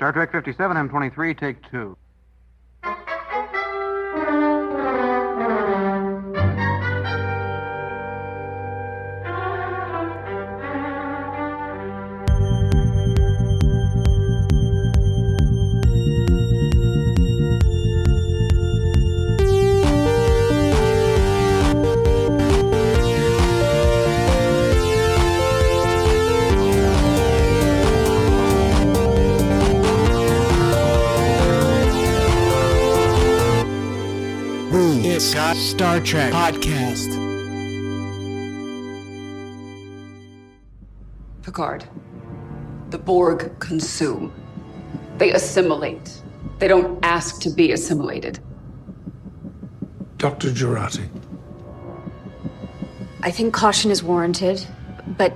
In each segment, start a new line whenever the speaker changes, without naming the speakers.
Star Trek 57, M23, take 2.
Star Trek Podcast.
Picard, the Borg consume. They assimilate. They don't ask to be assimilated.
Dr. Jurati.
I think caution is warranted, but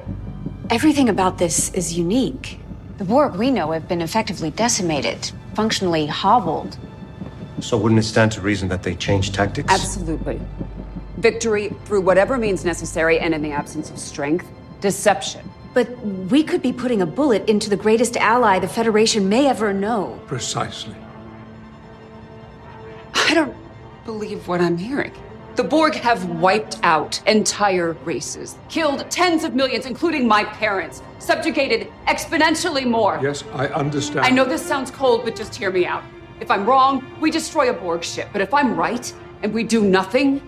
everything about this is unique. The Borg we know have been effectively decimated, functionally hobbled.
So wouldn't it stand to reason that they change tactics?
Absolutely. Victory through whatever means necessary, and in the absence of strength, deception.
But we could be putting a bullet into the greatest ally the Federation may ever know.
Precisely.
I don't believe what I'm hearing. The Borg have wiped out entire races, killed tens of millions, including my parents, subjugated exponentially more.
Yes, I understand.
I know this sounds cold, but just hear me out. If I'm wrong, we destroy a Borg ship. But if I'm right, and we do nothing,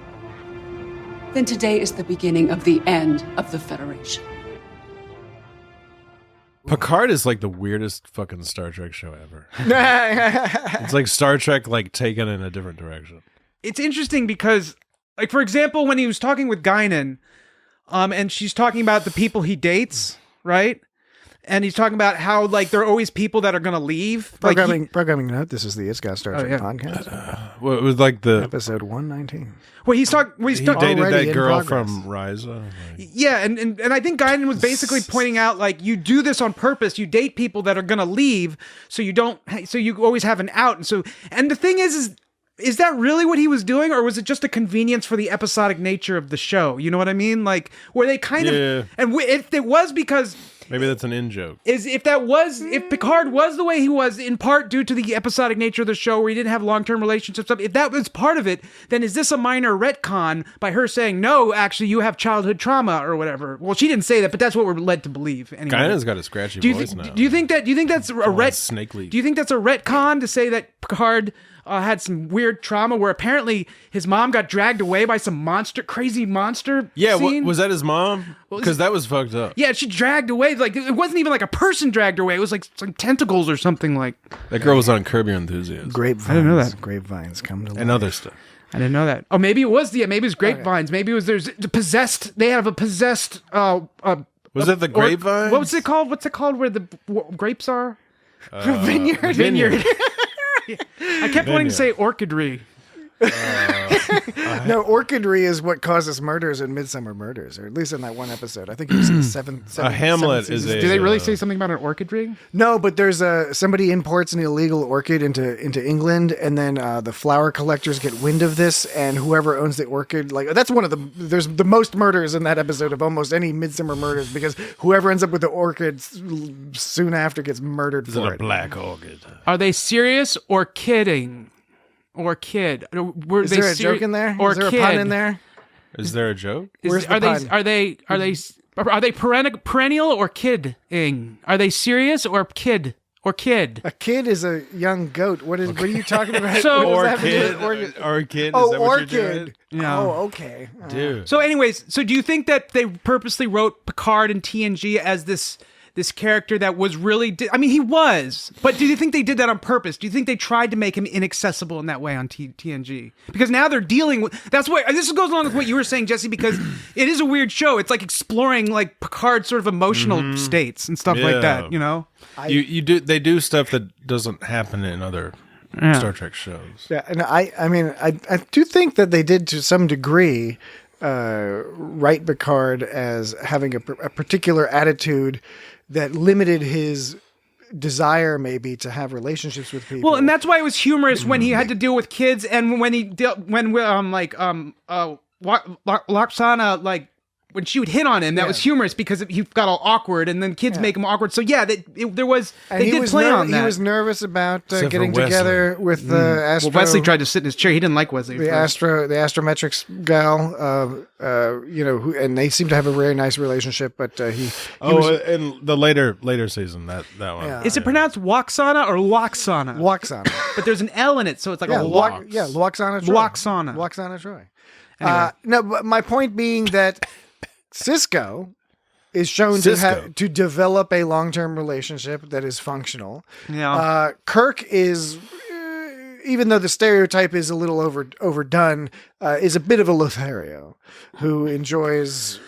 then today is the beginning of the end of the Federation.
Picard is like the weirdest fucking Star Trek show ever. It's like Star Trek like taken in a different direction.
It's interesting because, like, for example, when he was talking with Guinan, and she's talking about the people he dates, right? And he's talking about how, like, there are always people that are going to leave.
Programming note, this is the It's Got Star Trek podcast.
Well, it was like the
Episode 119.
He dated that girl
progress.
from Risa.
Yeah, and I think Guinan was basically pointing out, like, you do this on purpose. You date people that are going to leave, so you always have an out. And the thing is that really what he was doing, or was it just a convenience for the episodic nature of the show? You know what I mean? Like, where they kind of, and if it was because.
Maybe that's an in-joke.
If Picard was the way he was, in part due to the episodic nature of the show where he didn't have long-term relationships, if that was part of it, then is this a minor retcon by her saying, no, actually, you have childhood trauma or whatever? Well, she didn't say that, but that's what we're led to believe. Anyway.
Guinan's got a scratchy voice now.
Do you think that's a
snakely.
Do you think that's a retcon to say that Picard had some weird trauma where apparently his mom got dragged away by some crazy monster scene?
Was that his mom? Because that was fucked up.
Yeah, she dragged away. Like, it wasn't even like a person dragged her away. It was like some tentacles or something like.
That girl was on Curb Your Enthusiasm.
Grapevines.
I didn't know that.
Grapevines come to life.
And other stuff.
I didn't know that. Oh, maybe it was maybe it was grapevines. Okay. Maybe it was they have a possessed
was it the grapevines?
What was it called? What's it called where the grapes are? Vineyard. I kept wanting to say orchidry.
No, orchidry is what causes murders in Midsummer Murders, or at least in that one episode. I think it was in the seventh.
Hamlet is a.
Do they really say something about an orchidry?
No, but there's somebody imports an illegal orchid into England, and then the flower collectors get wind of this, and whoever owns the orchid, like that's one of there's the most murders in that episode of almost any Midsummer Murders, because whoever ends up with the orchid soon after gets murdered for it.
A black orchid.
Are they serious or kidding? Or kid?
Is there a joke in there?
Or
is there
kid?
A pun in there?
Is there a joke?
Are they perennial or kidding? Are they serious or kid? Or kid?
A kid is a young goat. What are you talking about?
So,
orchid.
Oh,
is that what you're doing?
No.
Oh, okay.
Dude.
So anyways, do you think that they purposely wrote Picard and TNG as this character that was really... he was. But do you think they did that on purpose? Do you think they tried to make him inaccessible in that way on TNG? Because now they're dealing with... That's what... This goes along with what you were saying, Jesse, because it is a weird show. It's like exploring like Picard's sort of emotional states and stuff like that, you know?
They do stuff that doesn't happen in other Star Trek shows.
Yeah, and I do think that they did to some degree write Picard as having a particular attitude that limited his desire maybe to have relationships with people.
Well, and that's why it was humorous when he had to deal with kids, and when Loxana when she would hit on him, that was humorous because he got all awkward, and then kids make him awkward. So yeah, they did play on that.
He was nervous about
Except
getting
for Wesley.
together with Astro.
Well, Wesley tried to sit in his chair. He didn't like Wesley.
The astrometrics gal, and they seem to have a very nice relationship. But he was,
in the later season, that one.
Yeah.
is it pronounced Waxana or Loxana?
Waxana.
But there's an L in it, so it's like a
Luoxana Troy.
Luoxana.
Luoxana Troy. No, but my point being that Cisco is shown to develop a long-term relationship that is functional.
Yeah.
Kirk is, even though the stereotype is a little overdone, is a bit of a Lothario who enjoys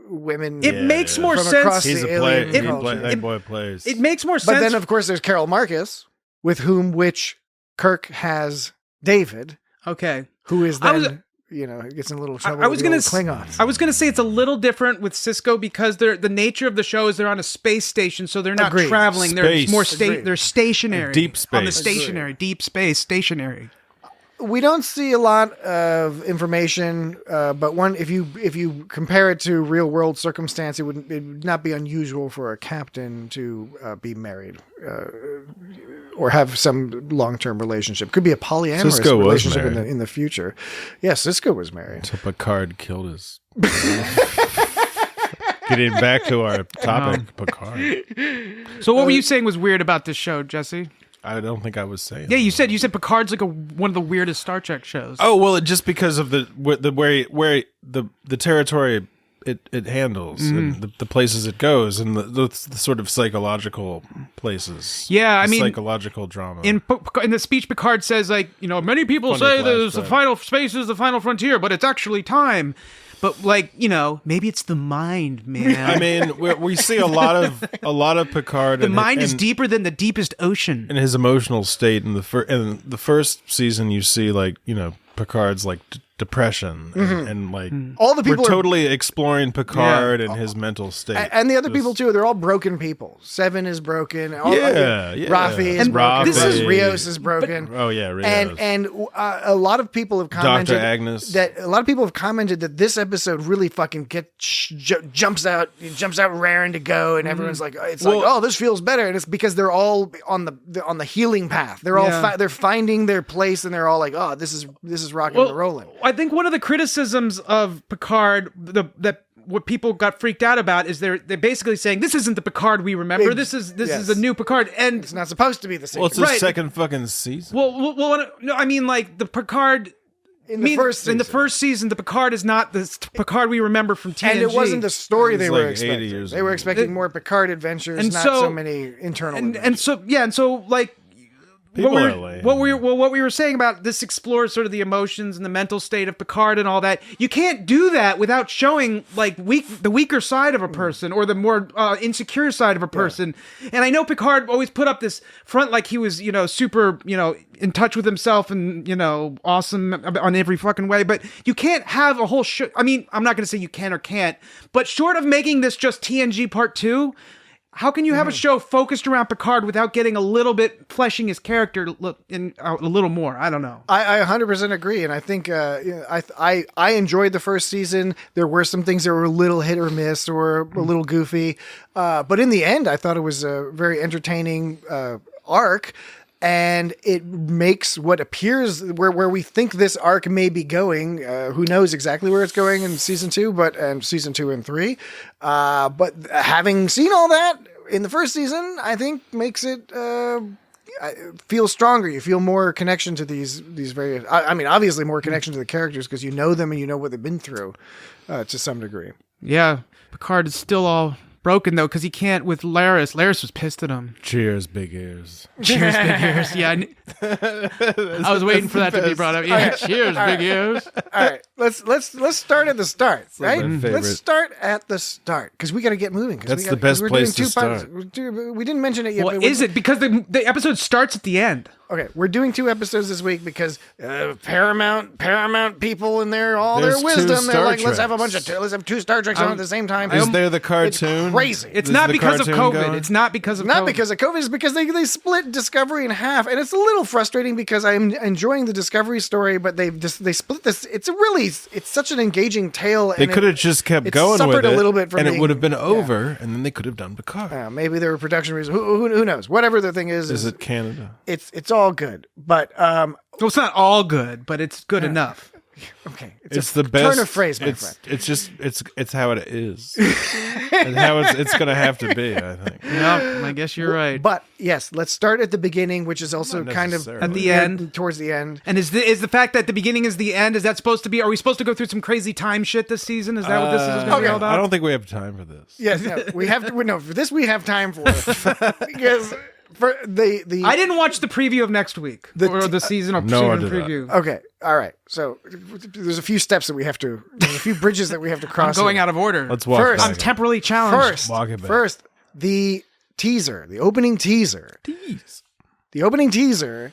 women.
It makes more
from
sense.
across
He's
the
a player.
alien culture.
That boy plays.
It makes more sense.
But then, of course, there's Carol Marcus, with which Kirk has David,
okay.
who is then, gets in a little trouble.
I was
with the
gonna
old Klingons.
I was gonna say it's a little different with Cisco because the nature of the show is they're on a space station, so they're not
Agreed.
traveling. They're
Space.
more
Agreed.
they're stationary,
Deep space.
on the stationary, deep space, stationary.
We don't see a lot of information, but if you compare it to real world circumstance, it would not be unusual for a captain to be married or have some long term relationship. Could be a polyamorous
Cisco was
relationship
married.
in the future. Yeah, Cisco was married.
So Picard killed his. Getting back to our topic, Picard.
So what were you saying was weird about this show, Jesse?
I don't think I was saying.
Yeah, you said Picard's like one of the weirdest Star Trek shows.
Oh well, just because of the where the territory it handles and the places it goes and the sort of psychological places.
Yeah, I mean,
psychological drama.
In the speech, Picard says, like, many people
Funny
say there's the
flashback.
final space is the final frontier, but it's actually time. But maybe it's the mind, man.
I mean, we see a lot of Picard.
The mind is deeper than the deepest ocean.
in his emotional state. In the first season, you see Picard's like depression and like
All the people
we're
are-
totally exploring Picard and his mental state.
And the other people too, they're all broken people. Seven is broken.
Yeah.
Rafi is
And
broken.
this is-
Rios is broken.
Oh yeah, Rios.
And a lot of people have commented
Dr. Agnes.
that this episode really fucking jumps out raring to go, and everyone's like, oh, this feels better, and it's because they're all on the healing path. They're all they're finding their place, and they're all like, oh, this is rocking and rolling.
I think one of the criticisms of Picard, that what people got freaked out about, is they're basically saying this isn't the Picard we remember. This is a new Picard, and
It's not supposed to be the same.
Well, it's the
Right.
second fucking season.
well, no, I mean, like, the Picard.
in the first season.
In the first season, the Picard is not the Picard we remember from TNG.
And it wasn't the story
It was
they
like
were
80
expecting.
years
They were
ago.
expecting more Picard adventures,
And
not
so-
so many internal adventures.
and so like
People
what,
are lame.
what we were saying about this explores sort of the emotions and the mental state of Picard and all that. You can't do that without showing like the weaker side of a person or the more insecure side of a person. And I know Picard always put up this front like he was super in touch with himself and awesome on every fucking way. But you can't have a whole show. I mean, I'm not going to say you can or can't, but short of making this just TNG Part 2. How can you have a show focused around Picard without getting a little bit, fleshing his character in a little more? I don't know.
I 100% agree, and I think I enjoyed the first season. There were some things that were a little hit or miss or a little goofy, but in the end, I thought it was a very entertaining arc. And it makes what appears where we think this arc may be going. Who knows exactly where it's going in season 2, but season 2 and 3. But having seen all that in the first season, I think makes it feel stronger. You feel more connection to these various. I mean, obviously more connection to the characters because you know them and you know what they've been through to some degree.
Yeah, Picard is still all broken though because he can't with Laris. Laris was pissed at him.
Cheers, big ears.
Cheers, big ears. Yeah, I was waiting for that to be brought up. Yeah, cheers, big ears.
All right, let's start at the start, right?
my favorite.
Let's start at the start because we got to get moving.
That's the best place to start.
We didn't mention it yet.
Well,
but
is it because the episode starts at the end?
okay, we're doing 2 episodes this week because Paramount people in their
There's 2
wisdom, they're
Star
like, let's have
Treks.
let's have 2 Star Treks on at the same time.
Is there the cartoon?
It's crazy.
It's
Is
not
the
because of
cartoon
COVID.
going?
It's not because of
Not
COVID.
because of COVID, it's because they split Discovery in half, and it's a little frustrating because I'm enjoying the Discovery story, but they split this. It's such an engaging tale.
They
and
could have just kept
it
going
suffered
with it,
a little bit from
and it
being-
would have been
yeah.
over, and then they could have done Picard.
Maybe there were production reasons. Who knows? Whatever the thing is
Is it Canada?
it's all good, but
Well, it's not all good, but it's good enough.
okay,
It's
a
the best
turn of phrase, my friend.
It's just it's how it is, and how it's going to have to be. I think.
Yep, I guess you're right.
But yes, let's start at the beginning, which is also
Not
kind of
necessarily.
At the end.
towards the end.
And is the fact that the beginning is the end? Is that supposed to be? Are we supposed to go through some crazy time shit this season? Is that what this is going to be all about?
I don't think we have time for this.
Yes, no, we have to. No, for this we have time for because for the.
I didn't watch the preview of next week or the season or
No, I
season
did not.
preview.
Okay, all right. So there's a few steps that we have to. There's a few bridges that we have to
I'm
cross.
going
here.
out of order.
Let's walk.
First,
back.
I'm temporally challenged.
Walk it back.
First, the teaser, the opening teaser. The opening teaser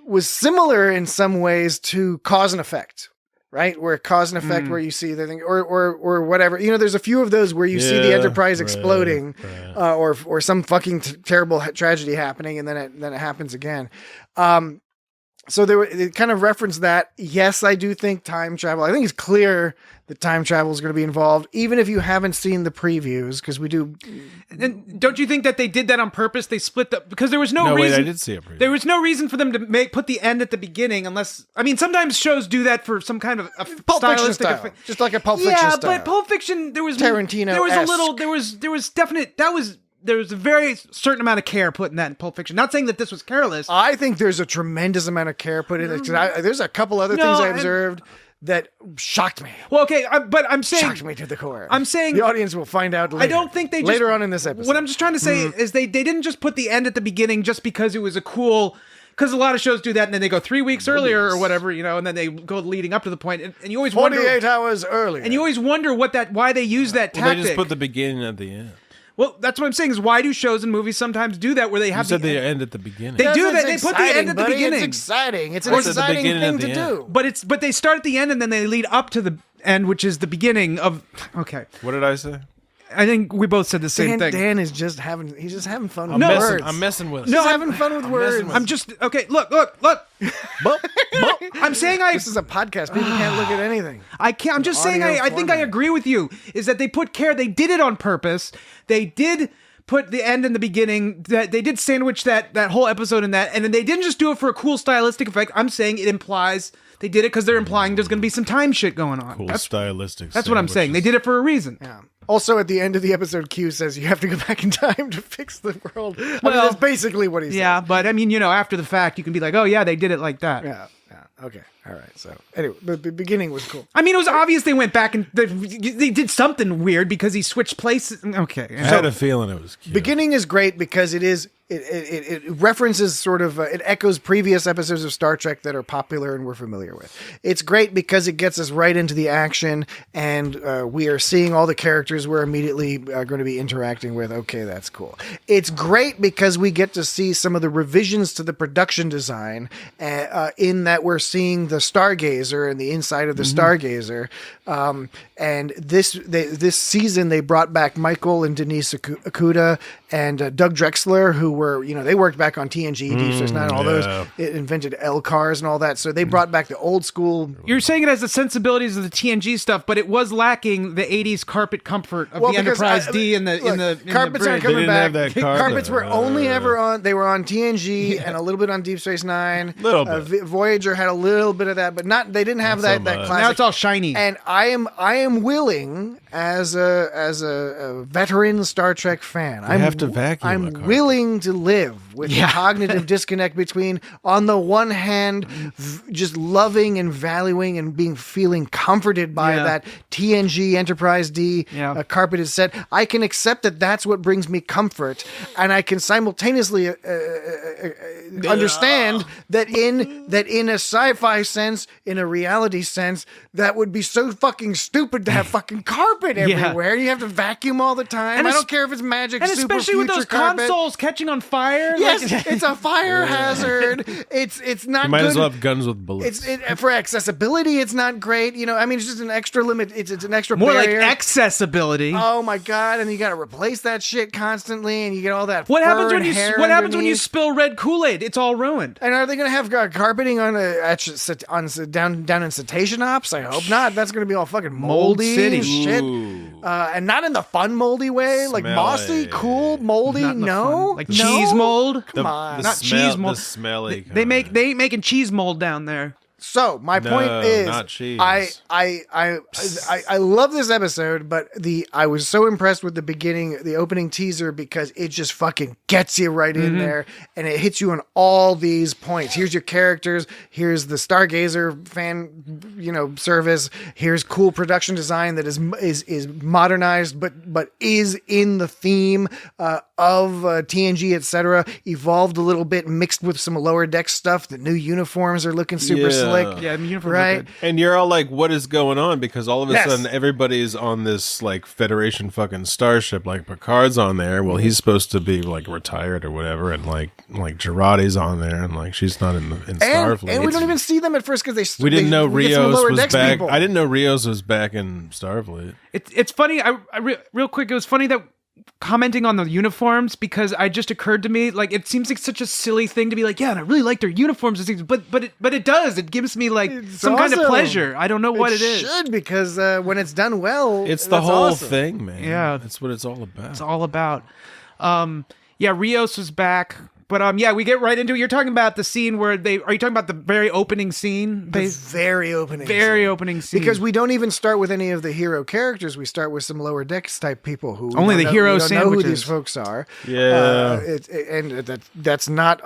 was similar in some ways to Cause and Effect, right? Where Cause and Effect, where you see the thing, or whatever. You know, there's a few of those where you see the
Yeah,
Enterprise
right,
exploding,
right.
or some fucking terrible tragedy happening, and then it happens again. So it kind of referenced that. Yes, I do think time travel. I think it's clear that time travel is going to be involved, even if you haven't seen the previews, because we do.
And don't you think that they did that on purpose? They split because there was no
No, wait,
reason.
I did see a preview.
There was no reason for them to put the end at the beginning, unless I mean, sometimes shows do that for some kind of a
Pulp Fiction
stylistic
style,
effect.
just like a Pulp Fiction
Yeah,
style.
but Pulp Fiction, there was
Tarantino-esque.
There was a little. There was definite. There was a very certain amount of care put in that in Pulp Fiction. Not saying that this was careless.
I think there's a tremendous amount of care put in it. There's a couple other things I observed that shocked me.
Well, okay, but I'm saying
Shocked me to the core.
I'm saying
the audience will find out later.
I don't think they just,
later on in this episode.
What I'm just trying to say is they didn't just put the end at the beginning just because it was a cool. Because a lot of shows do that, and then they go 3 weeks earlier or whatever, you know, and then they go leading up to the point, and you always
48
wonder,
hours earlier.
and you always wonder why they use that
Well,
tactic.
they just put the beginning at the end.
Well, that's what I'm saying is why do shows and movies sometimes do that where they
You
have
said
the
the end at the beginning.
They do
That's
that. They put the end at the
buddy.
beginning.
It's exciting. It's an
Or it's at the
exciting
beginning
thing
at
to
the
do.
but they start at the end and then they lead up to the end, which is the beginning of. Okay,
What did I say?
I think we both said the same thing.
Dan is just having fun with
I'm messing.
words.
I'm messing with.
He's
it.
having fun with words.
I'm just okay. Look. I'm saying
This is a podcast. People can't look at anything.
I can't. I'm just saying.
Audio
I think I
format.
agree with you. Is that they put care? They did it on purpose. They did put the end in the beginning. That they did sandwich that whole episode in that, and then they didn't just do it for a cool stylistic effect. I'm saying it implies they did it because they're implying there's going to be some time shit going on.
Cool
That's
stylistic.
what I'm saying. They did it for a reason.
Yeah. Also, at the end of the episode, Q says you have to go back in time to fix the world. I mean,
Well,
that's basically what he said.
Yeah, but I mean, you know, after the fact, you can be like, oh yeah, they did it like that.
Yeah. Okay. All right. So anyway, the beginning was cool.
I mean, it was obvious they went back and they did something weird because he switched places. Okay.
I had a feeling it was cute.
Beginning is great because it references sort of it echoes previous episodes of Star Trek that are popular and we're familiar with. It's great because it gets us right into the action and we are seeing all the characters we're immediately going to be interacting with. Okay, that's cool. It's great because we get to see some of the revisions to the production design in that we're seeing the Stargazer and the inside of the Stargazer. And this season they brought back Michael and Denise Okuda and Doug Drexler, who were, you know, they worked back on TNG, Deep Space Nine, all those. It invented L cars and all that. So they brought back the old school.
You're saying it has the sensibilities of the TNG stuff, but it was lacking the 80s carpet comfort of the
because
Enterprise D in the
carpets aren't
bridge.
coming
didn't
back.
have that carpet.
Carpets were only ever on. They were on TNG and a little bit on Deep Space Nine.
Little bit.
Voyager had a little bit of that, but not. They didn't have
Not so
that
much.
classic.
Now it's all shiny.
And I am willing as a veteran Star Trek fan. I
have to vacuum a
I'm
carpet.
willing to live with the cognitive disconnect between, on the one hand, just loving and valuing and feeling comforted by that TNG Enterprise D carpeted set. I can accept that that's what brings me comfort, and I can simultaneously understand that in a sci-fi sense, in a reality sense, that would be so fucking stupid to have fucking carpet everywhere. You have to vacuum all the time.
And
I don't care if it's magic,
and
super
especially with
future
those
carpet.
consoles catching on fire.
Yes,
like,
it's a fire hazard. It's not.
You might
good.
as well have guns with bullets.
For accessibility, it's not great. I mean, it's just an extra limit. It's an extra
more
barrier.
like accessibility.
Oh my god! And you got to replace that shit constantly, and you get all that.
What
fur
happens when
and
you
hair
What happens when you
underneath.
spill red Kool-Aid? It's all ruined.
And are they going to have carpeting down in Cetacean Ops? I hope not. That's going to be all fucking moldy
Mold City.
and shit.
Ooh.
And not in the fun moldy way, like
Smelly.
mossy, cool, moldy.
Not in the
No,
fun- like
no?
cheese mold.
Come on.
Not cheese mold.
The smelly.
They ain't making cheese mold down there.
So my point is,
not cheese.
I love this episode, but I was so impressed with the opening teaser, because it just fucking gets you right in there, and it hits you on all these points. Here's your characters. Here's the Stargazer fan, service. Here's cool production design that is modernized, but is in the theme of TNG, etc. Evolved a little bit, mixed with some lower deck stuff. The new uniforms are looking super slick.
Yeah, the uniforms are
right?
good.
And you're all like, what is going on? Because all of a
Yes.
sudden everybody's on this like Federation fucking starship. Like Picard's on there. Well, he's supposed to be like retired or whatever. And like Girardi's on there. And like she's not in Starfleet.
And we don't even see them at first because
We didn't know
we get some
Rios
lower
was
decks
back.
people.
I didn't know Rios was back in Starfleet.
It's funny. Real quick, it was funny that commenting on the uniforms, because it just occurred to me, like, it seems like such a silly thing to be like, yeah, and I really like their uniforms, but it does. It gives me like some kind of
awesome.
pleasure. I don't know what it is.
Should, because when it's done well,
It's the
that's
whole
awesome.
thing, man.
Yeah.
That's what it's all about.
It's all about. Rios was back. But we get right into it. You're talking about the scene where are you talking about the very opening scene?
The very opening
opening scene.
Because we don't even start with any of the hero characters. We start with some lower decks type people who
Only the hero
we don't know who
sandwiches.
these folks are.
Yeah.
That's not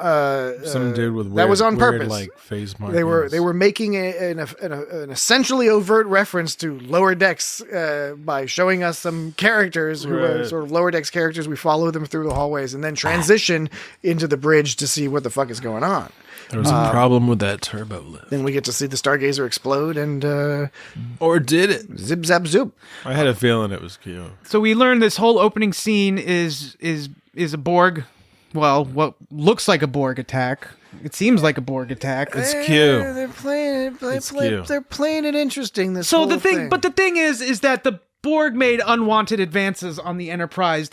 Some dude with weird,
that was on
weird,
purpose.
like phase
They were making an essentially overt reference to lower decks by showing us some characters who are
Right.
sort of lower decks characters. We follow them through the hallways and then transition into the bridge to see what the fuck is going on.
There was a problem with that turbo lift.
Then we get to see the Stargazer explode and
Or did it?
zip zap zoop.
I had a feeling it was cute.
So we learned this whole opening scene is a Borg, well, what looks like a Borg attack. It seems like a Borg attack.
It's cute.
They're playing it. They're playing it interesting. This
So
whole
the thing, but the thing is that the Borg made unwanted advances on the Enterprise.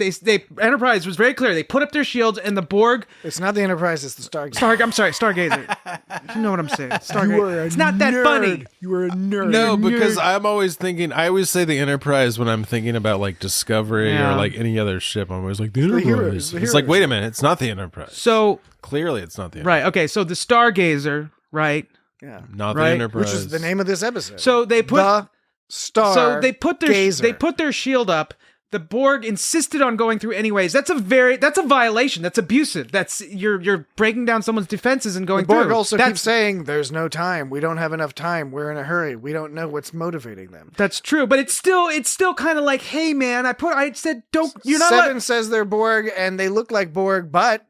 Enterprise was very clear. They put up their shields, and the Borg.
It's not the Enterprise. It's the Stargazer.
I'm sorry, Stargazer. You know what I'm saying? Stargazer.
You are a
It's not that
nerd.
funny.
You are a nerd.
No, because I'm always thinking. I always say the Enterprise when I'm thinking about like Discovery
Yeah.
or like any other ship. I'm always like the Enterprise.
heroes, the
It's like,
heroes.
wait a minute, it's not the Enterprise.
So
Clearly, it's not the Enterprise.
right, okay. So the Stargazer, right?
Yeah.
Not
Right.
the Enterprise.
Which is the name of this episode.
So they put.
the Star.
So they put
Gazer.
their shield up. The Borg insisted on going through anyways. That's a violation. That's abusive. That's you're breaking down someone's defenses and going
The Borg
through.
also
That's,
keeps saying, "There's no time. We don't have enough time. We're in a hurry. We don't know what's motivating them."
That's true, but it's still kind of like, hey man, I said don't. You're not.
Seven says they're Borg, and they look like Borg, but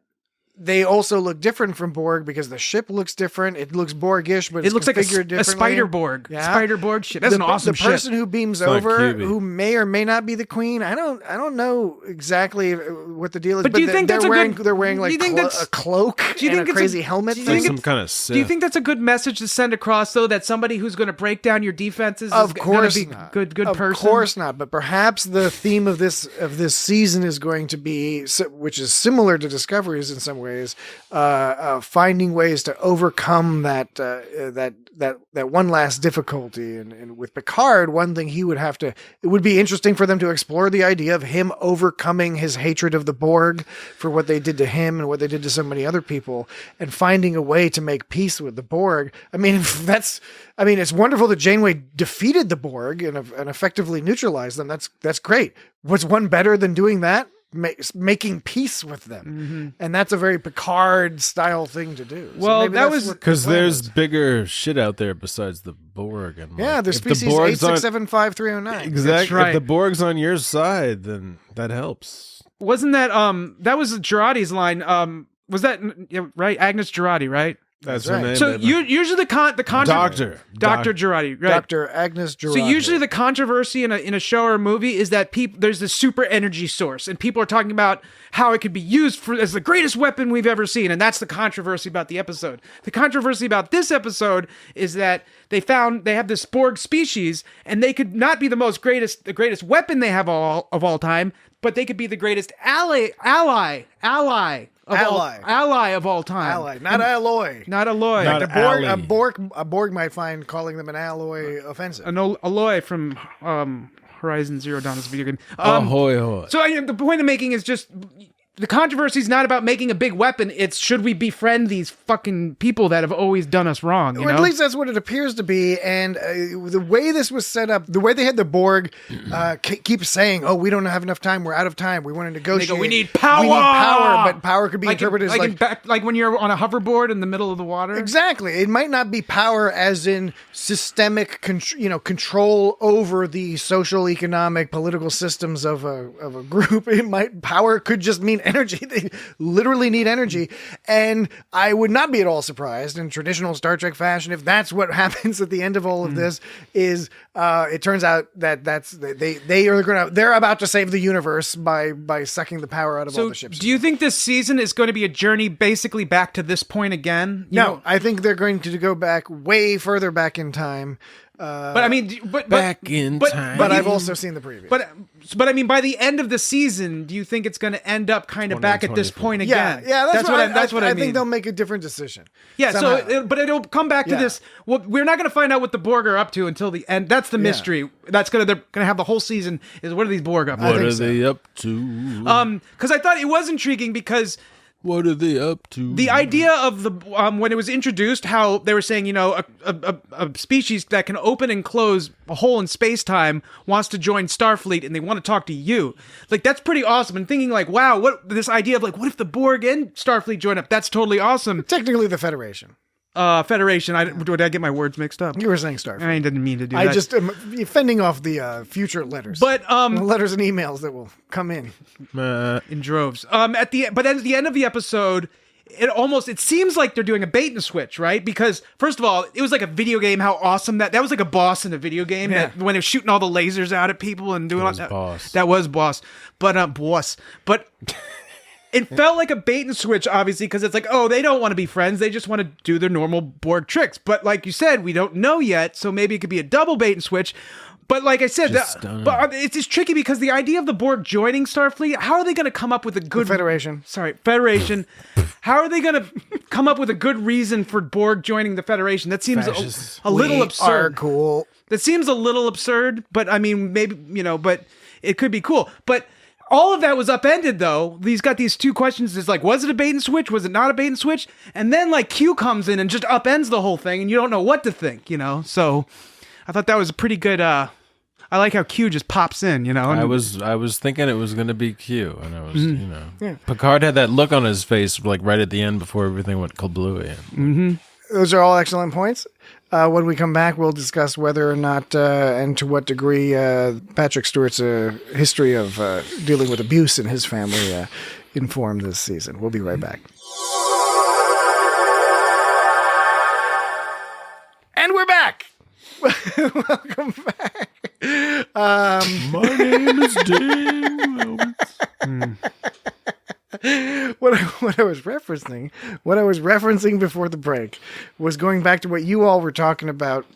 they also look different from Borg because the ship looks different. It looks Borgish, but
It looks like a
configured differently.
Spider Borg.
Yeah.
Spider Borg ship. That's an awesome
The
ship.
person who beams
It's not
over,
cubey.
who may or may not be the queen. I don't know exactly what the deal is.
But do you think
they're
that's a
wearing
good-
they're wearing
do
like
you think that's-
a cloak
do you
and
think
a
it's a-
crazy helmet
do you
thing?
like
think
some kind of Sith.
Do you think that's a good message to send across, though, that somebody who's going to break down your defenses
Of
is going
course
to be
not.
good
Of
person?
course not. But perhaps the theme of this season is going to be, which is similar to Discovery's in some ways, finding ways to overcome that one last difficulty. And with Picard, one thing he would have to. It would be interesting for them to explore the idea of him overcoming his hatred of the Borg for what they did to him and what they did to so many other people, and finding a way to make peace with the Borg. I mean, it's wonderful that Janeway defeated the Borg and effectively neutralized them. That's great. What's one better than doing that? Making peace with them. And that's a very Picard style thing to do. So
Well,
maybe
that
that's
was-
what the
Because
plan
there's
is.
bigger shit out there besides the Borg. And
Yeah,
like,
there's
if the
species
Borg's on-
8675309.
Exactly.
right.
If the Borg's on your side, then that helps.
Wasn't that that was Girardi's line? Was that right? Agnes Girardi, right?
That's
right.
her name.
So
baby.
usually the
Doctor.
Dr. Girardi, right?
Dr. Agnes Girardi.
So usually the controversy in a show or a movie is that there's this super energy source, and people are talking about how it could be used as the greatest weapon we've ever seen, and that's the controversy about the episode. The controversy about this episode is that they have this Borg species, and they could not be the greatest weapon they have of all time, but they could be the greatest ally of all time.
Ally, not alloy.
Not alloy.
Not
A
ally.
Borg might find calling them an alloy offensive.
An alloy from Horizon Zero Dawn is a video game.
Ahoy, ahoy.
So the point I'm making is just the controversy is not about making a big weapon. It's should we befriend these fucking people that have always done us wrong? You
Or
know?
at least that's what it appears to be. And the way this was set up, the way they had the Borg keep saying, "Oh, we don't have enough time. We're out of time. We want to negotiate.
They go, we need power.
We need power." But power could be interpreted as
like when you're on a hoverboard in the middle of the water.
Exactly. It might not be power as in systemic, control over the social, economic, political systems of a group. Power could just mean energy. They literally need energy. And I would not be at all surprised in traditional Star Trek fashion if that's what happens at the end of all of this is it turns out that they're about to save the universe by sucking the power out of all the ships.
Do you think this season is going to be a journey basically back to this point again?
No, I think they're going to go back way further back in time.
But I mean,
Back in time.
But I've also seen the preview.
But I mean, by the end of the season, do you think it's going to end up kind of back at this point
yeah,
again?
that's what I
mean.
think they'll make a different decision.
Yeah,
somehow.
but it'll come back to this. Well, we're not going to find out what the Borg are up to until the end. That's the mystery. They're going to have the whole season. Is what are these Borg up to?
What are they up to?
Because I thought it was intriguing because
What are they up to?
the idea of the when it was introduced, how they were saying, a species that can open and close a hole in space-time wants to join Starfleet and they want to talk to you. Like, that's pretty awesome. And thinking like, wow, what this idea of like, what if the Borg and Starfleet join up? That's totally awesome.
Technically the Federation.
Federation. Did I get my words mixed up?
You were saying Starfleet.
I didn't mean to do that.
I just am fending off the future letters.
But
letters and emails that will come in.
in droves. At the end of the episode, it seems like they're doing a bait and switch, right? Because first of all, it was like a video game. How awesome that was like a boss in a video game.
Yeah.
That when they're shooting all the lasers out at people and doing all that.
boss.
That was boss, but boss, but. It felt like a bait and switch, obviously, because it's like, oh, they don't want to be friends. They just want to do their normal Borg tricks. But like you said, we don't know yet, so maybe it could be a double bait and switch. But like I said, but it's just tricky because the idea of the Borg joining Starfleet, how are they going to come up with a good...
Federation.
Federation. How are they going to come up with a good reason for Borg joining the Federation? That seems a little absurd.
Are cool.
That seems a little absurd, but I mean, maybe, but it could be cool. But... all of that was upended, though. He's got these two questions. It's like, was it a bait and switch? Was it not a bait and switch? And then, like, Q comes in and just upends the whole thing, and you don't know what to think, So I thought that was a pretty good... I like how Q just pops in, And
I was thinking it was going to be Q, and I was, Picard had that look on his face, like, right at the end before everything went kablooey.
Mm-hmm.
Those are all excellent points. When we come back, we'll discuss whether or not and to what degree Patrick Stewart's history of dealing with abuse in his family informed this season. We'll be right back. And we're back. Welcome back.
My name is Dave Roberts.
What I was referencing before the break was going back to what you all were talking about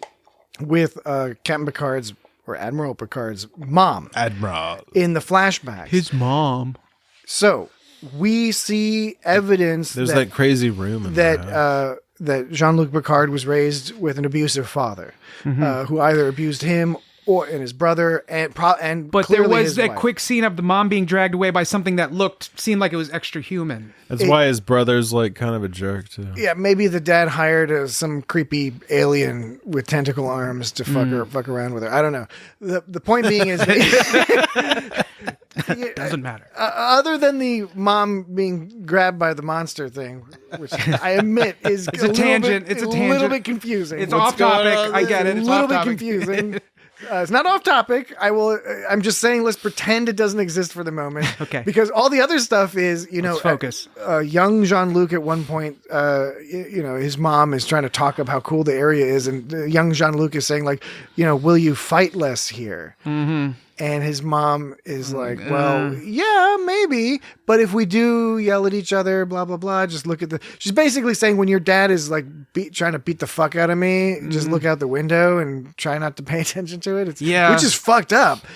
with Captain Picard's or Admiral Picard's mom.
Admiral.
In the flashbacks.
His mom.
So we see evidence
There's that crazy room in there.
That Jean Luc Picard was raised with an abusive father who either abused him and his brother, but
there was
that
quick scene of the mom being dragged away by something that seemed like it was extra human.
That's why his brother's like kind of a jerk too.
Yeah, maybe the dad hired some creepy alien with tentacle arms to fuck around with her. I don't know. The point being is
It doesn't matter.
Other than the mom being grabbed by the monster thing, which I admit is
a tangent. It's a tangent.
little bit confusing.
It's off topic. I get it. It's
a little
off
bit
topic.
confusing. It's not off topic. I'm just saying, let's pretend it doesn't exist for the moment.
Okay.
Because all the other stuff is,
Let's focus.
Young Jean Luc at one point, his mom is trying to talk up how cool the area is, and young Jean Luc is saying like, will you fight less here? Mm-hmm. And his mom is like, well, yeah, maybe. But if we do yell at each other, blah, blah, blah, just look at she's basically saying when your dad is like trying to beat the fuck out of me, just look out the window and try not to pay attention to it. Which is fucked up.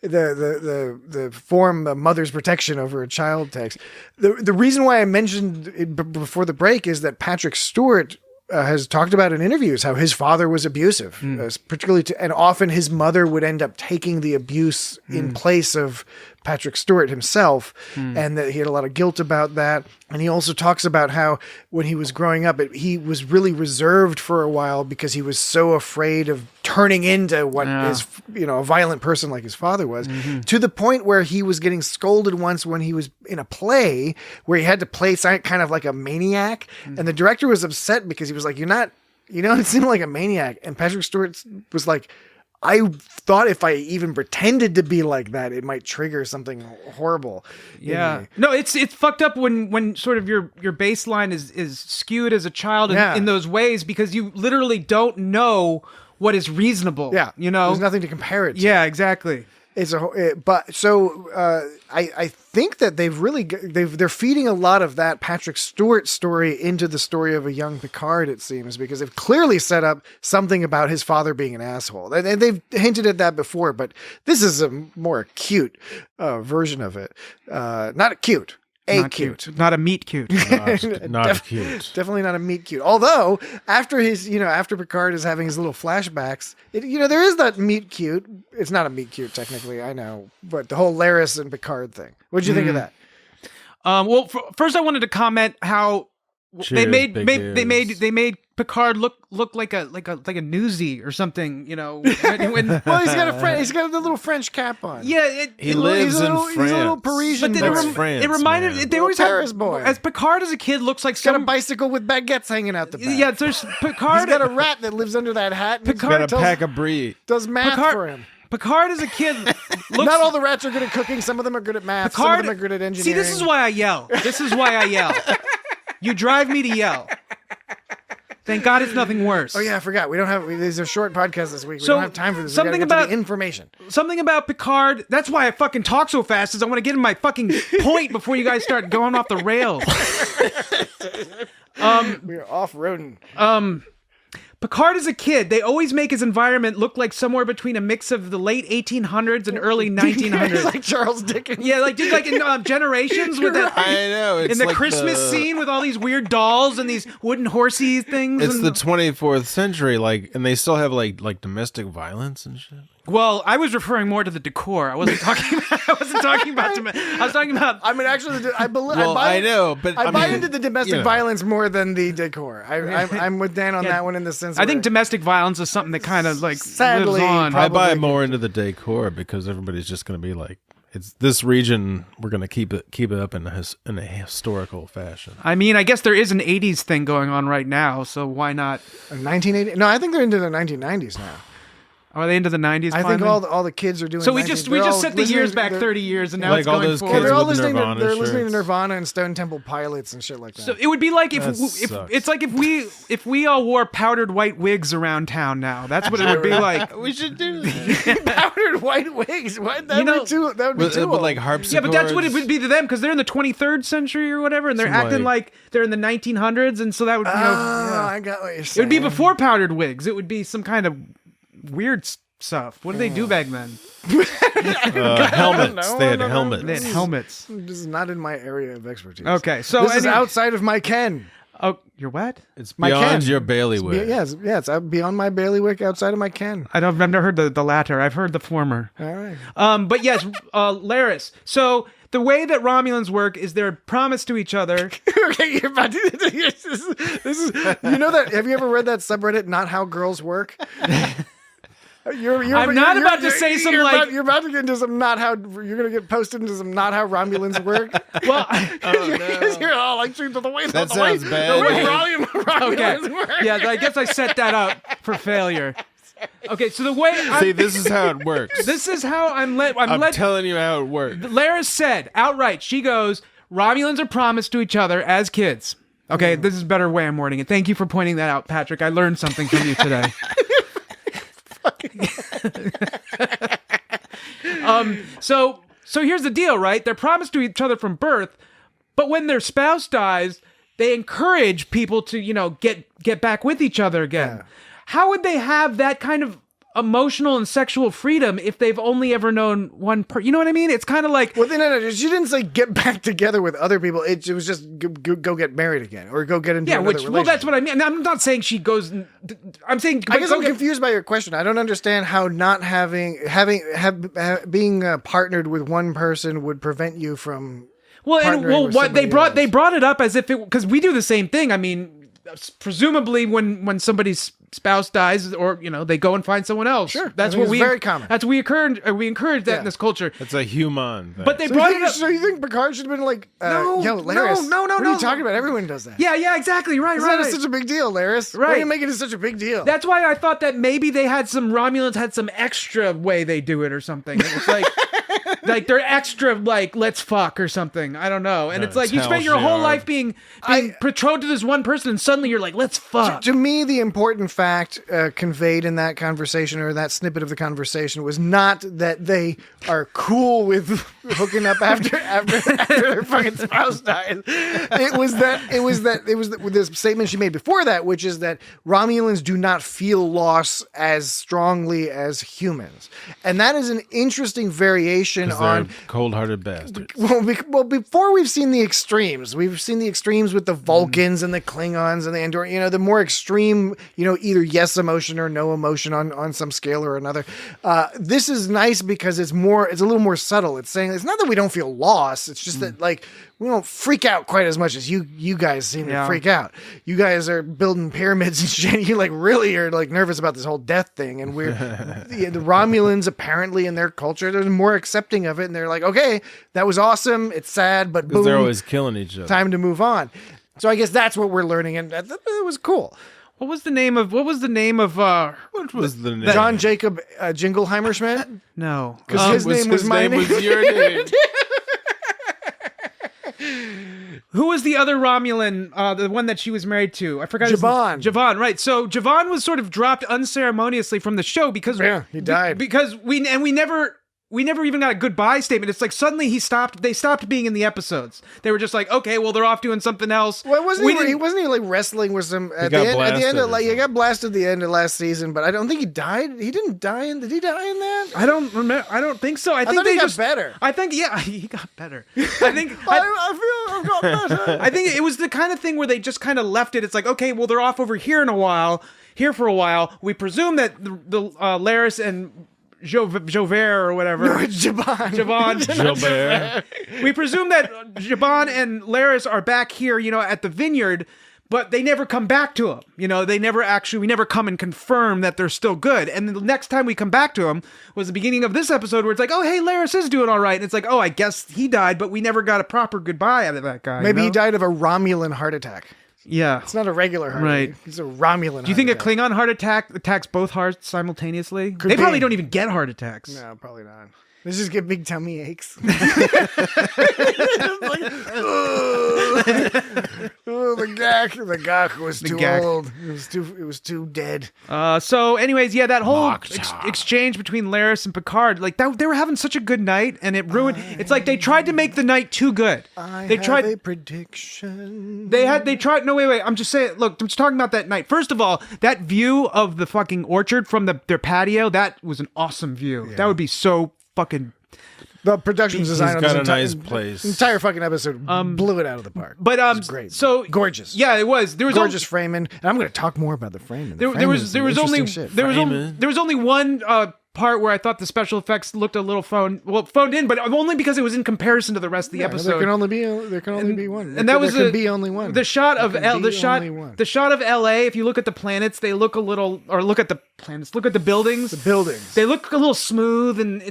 The form a mother's protection over a child takes. The reason why I mentioned it before the break is that Patrick Stewart has talked about in interviews how his father was abusive, particularly and often his mother would end up taking the abuse in place of Patrick Stewart himself, and that he had a lot of guilt about that. And he also talks about how when he was growing up, he was really reserved for a while because he was so afraid of turning into what is, a violent person like his father was, to the point where he was getting scolded once when he was in a play where he had to play kind of like a maniac. And the director was upset because he was like, you don't seem like a maniac. And Patrick Stewart was like, I thought if I even pretended to be like that, it might trigger something horrible.
Yeah. No, it's fucked up when sort of your baseline is skewed as a child in those ways, because you literally don't know what is reasonable.
Yeah. There's nothing to compare it to.
Yeah, exactly.
I think that they're feeding a lot of that Patrick Stewart story into the story of a young Picard, it seems, because they've clearly set up something about his father being an asshole. And they've hinted at that before, but this is a more acute version of it. Not acute.
Not cute. Not a meat cute.
Not cute.
Definitely not a meat cute. Although after after Picard is having his little flashbacks, there is that meat cute. It's not a meat cute technically, I know, but the whole Laris and Picard thing. What'd you think of that?
Well, first I wanted to comment how they made Picard look like a newsie or something,
Well, he's got the little French cap on.
Yeah,
he lives in France.
He's a little Parisian.
But
France,
it reminded they always
Paris
have
boy.
As Picard as a kid looks like
He's got a bicycle with baguettes hanging out the back.
Yeah, there's Picard.
He's got a rat that lives under that hat. And
got a pack of brie.
Does math for him.
Picard as a kid looks...
Not all the rats are good at cooking. Some of them are good at math. Some of them are good at engineering.
See, this is why I yell. You drive me to yell. Thank God it's nothing worse.
Oh yeah, I forgot. These are short podcasts this week. We
So,
don't have time for this.
something
We gotta get to
about-
the information.
Something about Picard. That's why I fucking talk so fast, is I want to get in my fucking point before you guys start going off the rails.
We are off-roading.
Picard as a kid, they always make his environment look like somewhere between a mix of the late 1800s and early 1900s.
It's like Charles Dickens.
Yeah, like in Generations with that.
I know. It's
In the
like
Christmas scene with all these weird dolls and these wooden horsey things.
It's
and
the 24th century, and they still have like domestic violence and shit.
Well, I was referring more to the decor. I wasn't talking about. I was talking about.
I mean, actually, I believe.
Well, I know, but
I buy into the domestic violence more than the decor. I'm with Dan on that one in the sense.
I think domestic violence is something that kind of
Sadly,
lives on.
I buy
Probably.
more into the decor because everybody's just going to be like, it's this region. We're going to keep it up in a historical fashion.
I mean, I guess there is an 80s thing going on right now, so why not?
1980. No, I think they're into the 1990s now.
Are they into the 90s?
I think all the kids are doing.
So we just set the years back 30 years, and now it's going forward.
They're all
with the
listening.
Nirvana
They're listening to
shirts.
Nirvana and Stone Temple Pilots and shit like that.
So it would be like
That
if
sucks.
it's like if we all wore powdered white wigs around town now. That's what it would be like.
We should do that.
powdered white wigs. What? That would be
with
too old.
like harpsichords.
Yeah, but that's what it would be to them because they're in the 23rd century or whatever, and they're acting like they're in the 1900s, and so that would be.
I got what you're saying.
It would be before powdered wigs. It would be some kind of weird stuff. What did they do back then?
Helmets. They had helmets.
They had helmets.
This is not in my area of expertise.
Okay, so
this is outside of my ken.
Oh, you're what?
It's
My
beyond
ken.
your bailiwick.
Yeah, it's beyond my bailiwick, outside of my ken.
I've never heard the latter. I've heard the former.
All right.
But yes, Laris. So the way that Romulans work is they're promised to each other.
Okay, you're about to. This is. You know that? Have you ever read that subreddit? Not how girls work.
I'm not about to say some like
you're about to get into some not how you're gonna get posted into some not how Romulans work.
well,
You're all like the way
That sounds bad.
the way Romulans
okay,
work.
yeah, I guess I set that up for failure. Okay, so the way
See, this is how it works.
this is how I'm led.
I'm telling you how it works.
Laris said outright. She goes, Romulans are promised to each other as kids. Okay, this is a better way I'm wording it. Thank you for pointing that out, Patrick. I learned something from you today. So here's the deal, right? They're promised to each other from birth, but when their spouse dies, they encourage people to, get back with each other again. Yeah. How would they have that kind of emotional and sexual freedom if they've only ever known one person? You know what I mean? It's kind of like...
Well, no, she didn't say get back together with other people. It was just go get married again or go get into another relationship.
Well, that's what I mean. I'm not saying she goes... I'm saying...
I guess I'm confused by your question. I don't understand how not being partnered with one person would prevent you from...
What they brought it up as if it... Because we do the same thing. I mean, presumably when somebody's spouse dies, or they go and find someone else.
Sure,
that's what we
very common.
That's we encourage that in this culture.
It's a human thing.
But they brought it up.
So you think Picard should have been like, Laris, what are you talking about? Everyone does that.
Yeah, exactly. Right.
It's such a big deal, Laris.
Right.
Why are you making it such a big deal?
That's why I thought that maybe they had some Romulans had some extra way they do it or something. It's like. Like they're extra, like let's fuck or something. I don't know. And it's like you spent your whole life being betrothed to this one person, and suddenly you're like, let's fuck.
To me, the important fact conveyed in that conversation or that snippet of the conversation was not that they are cool with hooking up after their fucking spouse dies. It was this statement she made before that, which is that Romulans do not feel loss as strongly as humans, and that is an interesting variation on
cold-hearted bastards.
Well, before we've seen the extremes with the Vulcans and the Klingons and the Andor. The more extreme, either yes emotion or no emotion on some scale or another. This is nice because it's a little more subtle. It's saying it's not that we don't feel loss. It's just that we don't freak out quite as much as you guys seem to freak out. You guys are building pyramids and shit. You really are nervous about this whole death thing. And we're the Romulans apparently in their culture they're more accepting of it, and they're like, okay, that was awesome. It's sad, but boom,
they're always killing each other.
Time to move on. So I guess that's what we're learning, and it was cool.
What was the name of? What was the name?
John Jacob Jingleheimer Schmidt?
No,
because his name was my name.
Was your name.
Who was the other Romulan, the one that she was married to? I forgot.
Javon,
right. So Javon was sort of dropped unceremoniously from the show because
he died.
Because we never even got a goodbye statement. It's like suddenly they stopped being in the episodes. They were just like, okay, well they're off doing something else.
Well, wasn't he like wrestling with some at the end of he got blasted at the end of last season, but I don't think he died. He didn't die did he die in that?
I don't remember. I don't think so. I think
he got better.
I think he got better. I think
I feel I've got better.
I think it was the kind of thing where they just kind of left it. It's like, okay, well they're off over here for a while. We presume that the Laris and Jover or whatever.
No, it's Javon.
Jover.
We presume that Javon and Laris are back here, at the vineyard, but they never come back to him. We never come and confirm that they're still good. And the next time we come back to him was the beginning of this episode where it's like, oh, hey, Laris is doing all right. And it's like, oh, I guess he died, but we never got a proper goodbye out of that guy.
Maybe he died of a Romulan heart attack.
Yeah.
It's not a regular heart attack. It's a Romulan.
Do you think a Klingon heart attack attacks both hearts simultaneously? They probably don't even get heart attacks.
No, probably not. They just get big tummy aches. The gak was too old. It was too dead.
So anyways, that whole exchange between Laris and Picard, they were having such a good night, and it ruined. It's like they tried to make the night too good.
They tried a prediction.
They tried. No, wait. I'm just saying. Look, I'm just talking about that night. First of all, that view of the fucking orchard from their patio, that was an awesome view. Yeah. That would be so fucking.
The production design on this
nice place.
Entire fucking episode blew it out of the park.
But
it was great.
So
gorgeous.
Yeah, it was. There was
gorgeous framing, and I'm going to talk more about the framing. There was
only one part where I thought the special effects looked a little phoned in, but only because it was in comparison to the rest of the episode.
There can only be one,
and that was
there can be only one.
The shot of the shot of L.A. If you look at the planets, they look a little, or look at the planets, look at the buildings.
The buildings.
They look a little smooth, and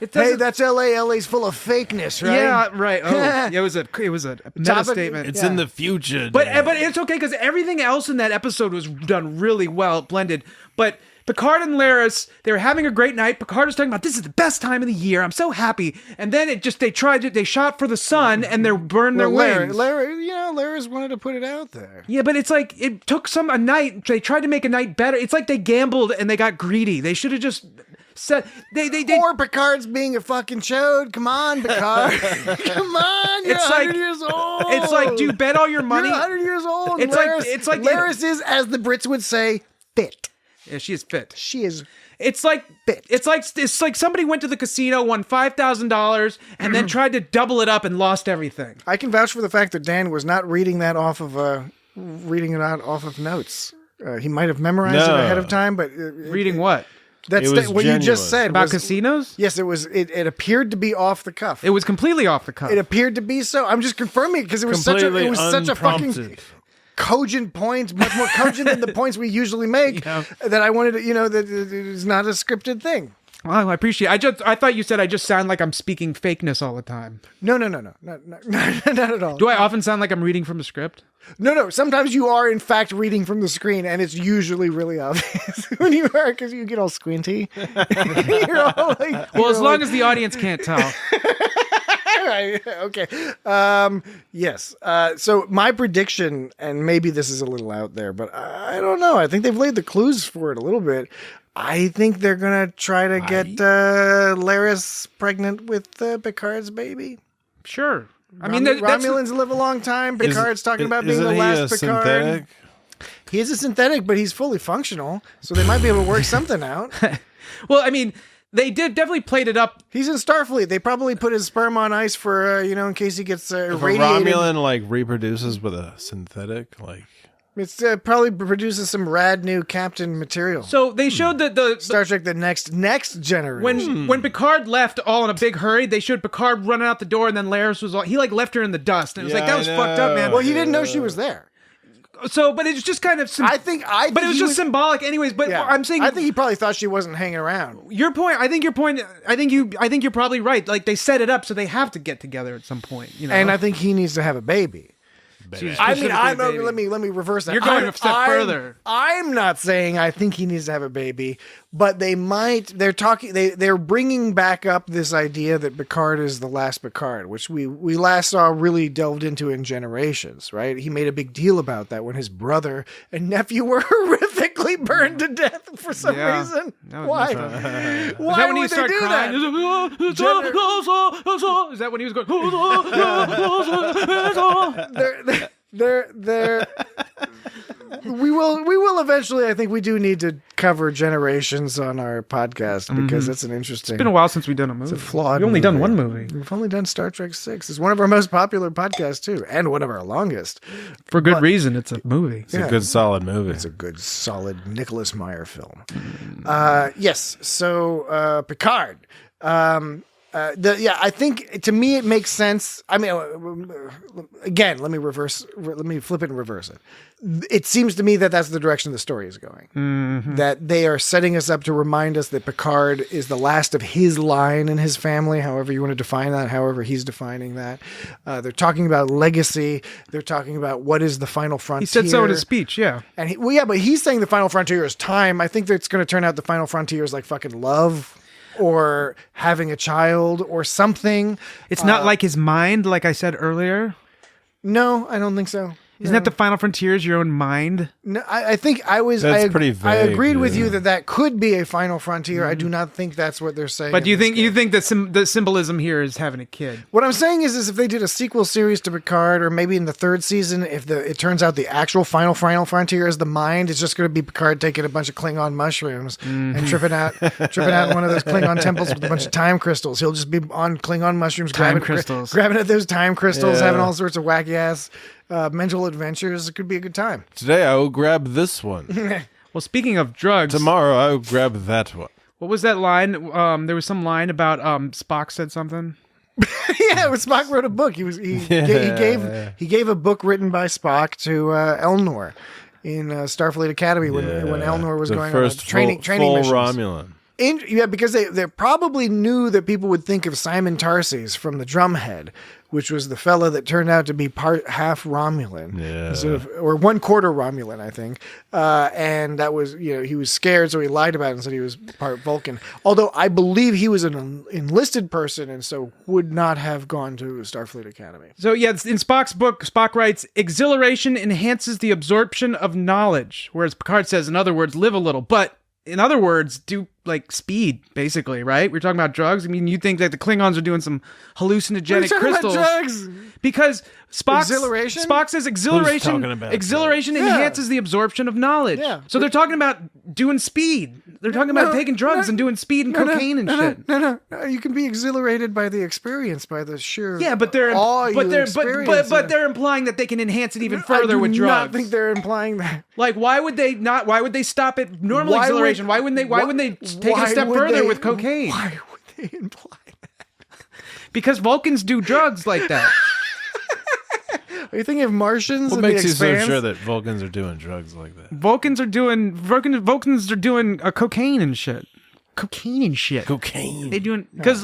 It
Hey,
doesn't-
that's L.A. L.A.'s full of fakeness, right?
Yeah, right. Oh, yeah, it was a meta
Topic-
statement.
It's
Yeah.
in the future.
But
Dan.
it's okay because everything else in that episode was done really well, blended. But Picard and Laris, they were having a great night. Picard was talking about this is the best time of the year. I'm so happy. And then they shot for the sun and they burned their wings.
Laris wanted to put it out there.
Yeah, but it's like it took a night. They tried to make a night better. It's like they gambled and they got greedy. They should have just said they.
Or Picard's being a fucking chode. Come on, Picard. Come on, you're
It's
100
like-
years old.
It's like, do you bet all your money?
You're 100 years old.
It's like
Laris is, as the Brits would say, fit.
Yeah, she is fit.
She is.
It's like
Fit.
it's like somebody went to the casino, won $5,000, and then tried to double it up and lost everything.
I can vouch for the fact that Dan was not reading that off of notes. He might have memorized it ahead of time, but
Reading what?
that's
It was
what you just
genuine.
said
About
was-
casinos?
Yes, it was. It appeared to be off the cuff.
It was completely off the cuff.
It appeared to be so. I'm just confirming because it was such a fucking
unprompted.
cogent point, much more cogent than the points we usually make.
Yeah.
That I wanted to, that it's not a scripted thing.
Well, I appreciate it. I thought you said I just sound like I'm speaking fakeness all the time.
No, not at all.
Do I often sound like I'm reading from a script?
No. Sometimes you are in fact reading from the screen, and it's usually really obvious when you are because you get all squinty. You're all like,
Well, as long as the audience can't tell.
Right. Okay. Yes. So my prediction, and maybe this is a little out there, but I don't know. I think they've laid the clues for it a little bit. I think they're gonna try to get Laris pregnant with Picard's baby.
Sure. I
mean,
mean, that's
Romulans live a long time. Picard's talking about being the
Isn't he
last
a
Picard.
synthetic?
He is a synthetic, but he's fully functional, so they might be able to work something out.
well, I mean, they definitely played it up.
He's in Starfleet. They probably put his sperm on ice for in case he gets
If a
radiated.
Romulan like reproduces with a synthetic, like
It's probably produces some rad new Captain material.
So they showed that the
Star Trek: The Next Generation.
when Picard left all in a big hurry, they showed Picard running out the door, and then Laris was he left her in the dust, and it was like
Yeah,
that was
I
fucked up, man.
know.
Well, he didn't know she was there.
So, but it's just kind of.
I think
But it was
he
just symbolic, anyways. But
yeah.
I'm saying,
I think he probably thought she wasn't hanging around.
your point. I think you're probably right. Like they set it up so they have to get together at some point.
And I think he needs to have a baby.
She's
I mean,
specifically baby.
let me reverse that.
You're going a step further.
I'm not saying I think he needs to have a baby, but they might. They're bringing back up this idea that Picard is the last Picard, which we last saw really delved into in Generations. Right? He made a big deal about that when his brother and nephew were horrifically burned to death for some
Yeah.
reason.
That was
Why?
messed up.
Why
Is that when
would
he
they
started
do
crying?
that?
Is that when he was going?
They're we will eventually. I think we do need to cover Generations on our podcast because it's an interesting.
It's been a while since we've done a movie.
It's a flawed.
We've only done
movie.
one movie
We've only done Star Trek 6. It's one of our most popular podcasts too, and one of our longest.
for good reason. It's a movie.
it's a good solid movie.
It's a good, solid Nicholas Meyer film. Yes. So Picard. I think to me it makes sense. I mean, again, let me flip it and reverse it. It seems to me that that's the direction the story is going.
Mm-hmm.
That they are setting us up to remind us that Picard is the last of his line in his family, however you want to define that, however he's defining that. They're talking about legacy. They're talking about what is the final frontier.
He said so in his speech. Yeah.
And but he's saying the final frontier is time. I think that's going to turn out the final frontier is like fucking love. Or having a child or something.
It's not like his mind, like I said earlier.
No, I don't think so.
Isn't that the final frontier is your own mind?
No, I think
That's pretty vague,
I agreed with
yeah.
you that could be a final frontier. I do not think that's what they're saying.
But do you
in this
think
case.
the symbolism here is having a kid?
What I'm saying is if they did a sequel series to Picard, or maybe in the third season, if it turns out the actual final frontier is the mind, it's just going to be Picard taking a bunch of Klingon mushrooms and tripping out in one of those Klingon temples with a bunch of time crystals. He'll just be on Klingon mushrooms,
Time
grabbing
crystals.
grabbing at those time crystals,
Yeah.
having all sorts of wacky ass mental adventures. It could be a good time.
Today I will grab this one.
Well, speaking of drugs,
Tomorrow I will grab that one.
what was that line? There was some line about Spock said something.
Yeah, when Spock wrote a book, he gave a book written by Spock to Elnor in Starfleet Academy when Elnor was
the
going on a
first
training
full
missions.
Romulan.
because they probably knew that people would think of Simon Tarses from the Drumhead, which was the fella that turned out to be half Romulan, or 1/4 Romulan, I think. And that was, he was scared, so he lied about it and said he was part Vulcan. Although I believe he was an enlisted person and so would not have gone to Starfleet Academy.
So yeah, in Spock's book, Spock writes, exhilaration enhances the absorption of knowledge, whereas Picard says, in other words, live a little. But in other words, do like speed, basically, right? We're talking about drugs. I mean, you think that the Klingons are doing some hallucinogenic crystals.
About drugs?
Because Spock says
talking about
exhilaration enhances the absorption of knowledge.
Yeah.
So they're talking about doing speed. They're talking about taking drugs and doing speed and cocaine and shit.
No. You can be exhilarated by the experience, by the sheer
but they're implying that they can enhance it even further with drugs.
I think they're implying that.
Like, why would they not? Why would they stop at normal exhilaration? Why wouldn't they take it a step further with cocaine?
Why would they imply that?
Because Vulcans do drugs like that.
Are you thinking of Martians?
What
and
makes
the
you so
Expanse?
sure that Vulcans are doing drugs like that?
Vulcans are doing cocaine and shit.
Cocaine.
They doing because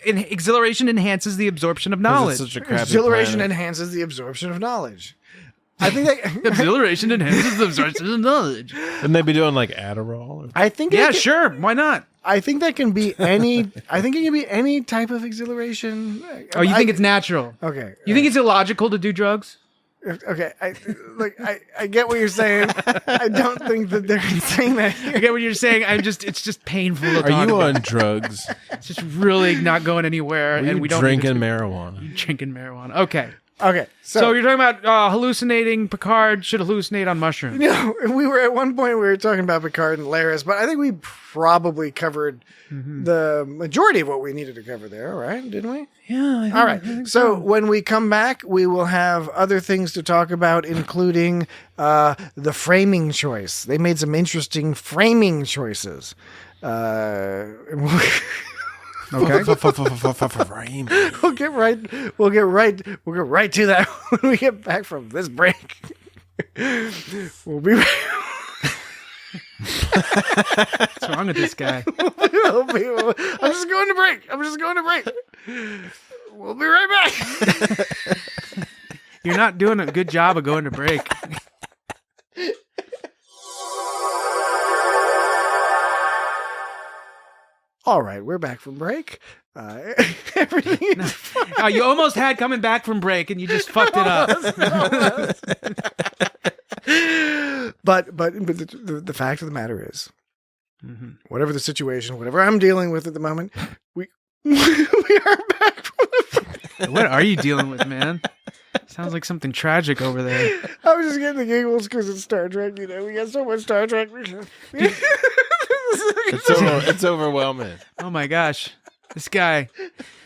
exhilaration enhances the absorption of knowledge.
It's such a crappy
Exhilaration
planet.
enhances the absorption of knowledge. I think that
Exhilaration enhances the absorption of knowledge.
Wouldn't they be doing like Adderall?
I think
Yeah, sure. Why not?
I think that can be any. I think it can be any type of exhilaration.
Oh, you think it's natural?
Okay?
You think it's illogical to do drugs?
Okay, I get what you're saying. I don't think that they're saying that here.
I get what you're saying. It's just painful to
Are
talk
you
about.
on drugs?
It's just really not going anywhere,
Are
and
you
we don't
drinking marijuana?
drinking marijuana. Okay.
Okay,
So you're talking about hallucinating. Picard should hallucinate on mushrooms.
we were at one point we were talking about Picard and Laris, but I think we probably covered the majority of what we needed to cover there, right? Didn't we?
Yeah.
All right. So when we come back, we will have other things to talk about, including the framing choice. They made some interesting framing choices. Okay. We'll get right to that when we get back from this break. We'll be right.
What's wrong with this guy?
I'm just going to break. We'll be right back.
You're not doing a good job of going to break.
All right, we're back from break. Everything is fine.
You almost had coming back from break, and you just fucked it up.
But the fact of the matter is, whatever the situation, whatever I'm dealing with at the moment, we are back from the.
What are you dealing with, man? Sounds like something tragic over there.
I was just getting the giggles because it's Star Trek. We got so much Star Trek.
It's overwhelming.
Oh my gosh, this guy.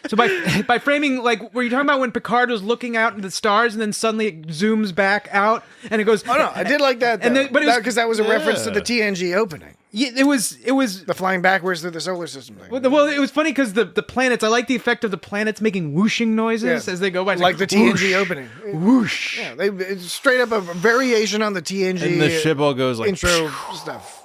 So by framing, like, were you talking about when Picard was looking out into the stars and then suddenly it zooms back out and it goes?
Oh no, I did like that. Though.
And then, but
because that was a reference to the TNG opening.
Yeah, it was
the flying backwards through the solar system thing.
Well, it was funny because the planets. I like the effect of the planets making whooshing noises as they go by. It's
like the TNG
whoosh,
opening.
Whoosh.
Yeah, it's straight up a variation on the TNG.
And the ship all goes like
intro stuff.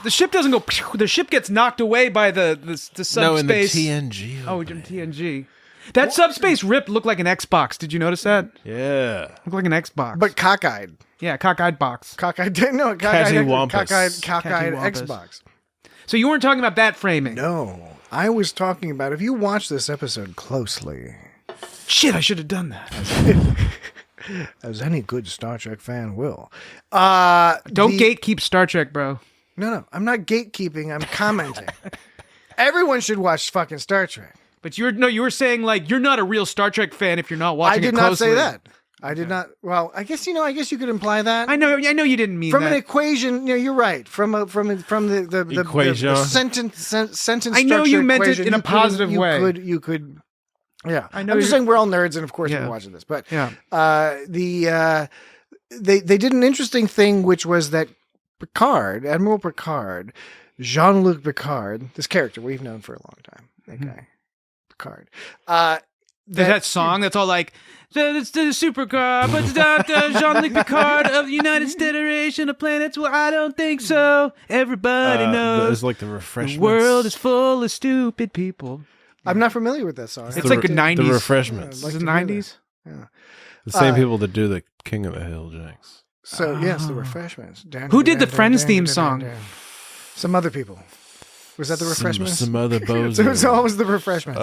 The ship doesn't go. The ship gets knocked away by the subspace.
No, in the TNG.
Oh, in TNG. That subspace rip looked like an Xbox. Did you notice that?
Yeah.
Looked like an Xbox.
But cockeyed.
Yeah, cockeyed box.
Cockeyed Xbox.
So you weren't talking about that framing.
No. I was talking about, if you watch this episode closely.
Shit, I should have done that.
As any good Star Trek fan will.
Don't gatekeep Star Trek, bro.
No, I'm not gatekeeping. I'm commenting. Everyone should watch fucking Star Trek.
But you were saying like you're not a real Star Trek fan if you're not watching it closely.
I did not say that. I did not. Well, I guess you could imply that.
I know you didn't mean
from
that.
An equation. You're right. From the
equation.
sentence.
I know you meant
equation,
it in a positive way.
You could. Yeah,
I know.
I'm just saying we're all nerds, and of course we're watching this. But they did an interesting thing, which was that Picard, Admiral Picard, Jean Luc Picard, this character we've known for a long time, that guy, Picard.
There's that song that's all like, it's the supercar, but Jean Luc Picard of the United Federation of Planets. Well, I don't think so. Everybody knows.
It's like the refreshments.
The world is full of stupid people.
I'm not familiar with that song.
It's like the 90s.
The refreshments.
Like the 90s?
Yeah.
The same people that do the King of the Hill, Jax.
So, yes, the refreshments.
Who did the Friends theme song?
Some other people. Was that the refreshments?
Some other bozos.
It was always the refreshments.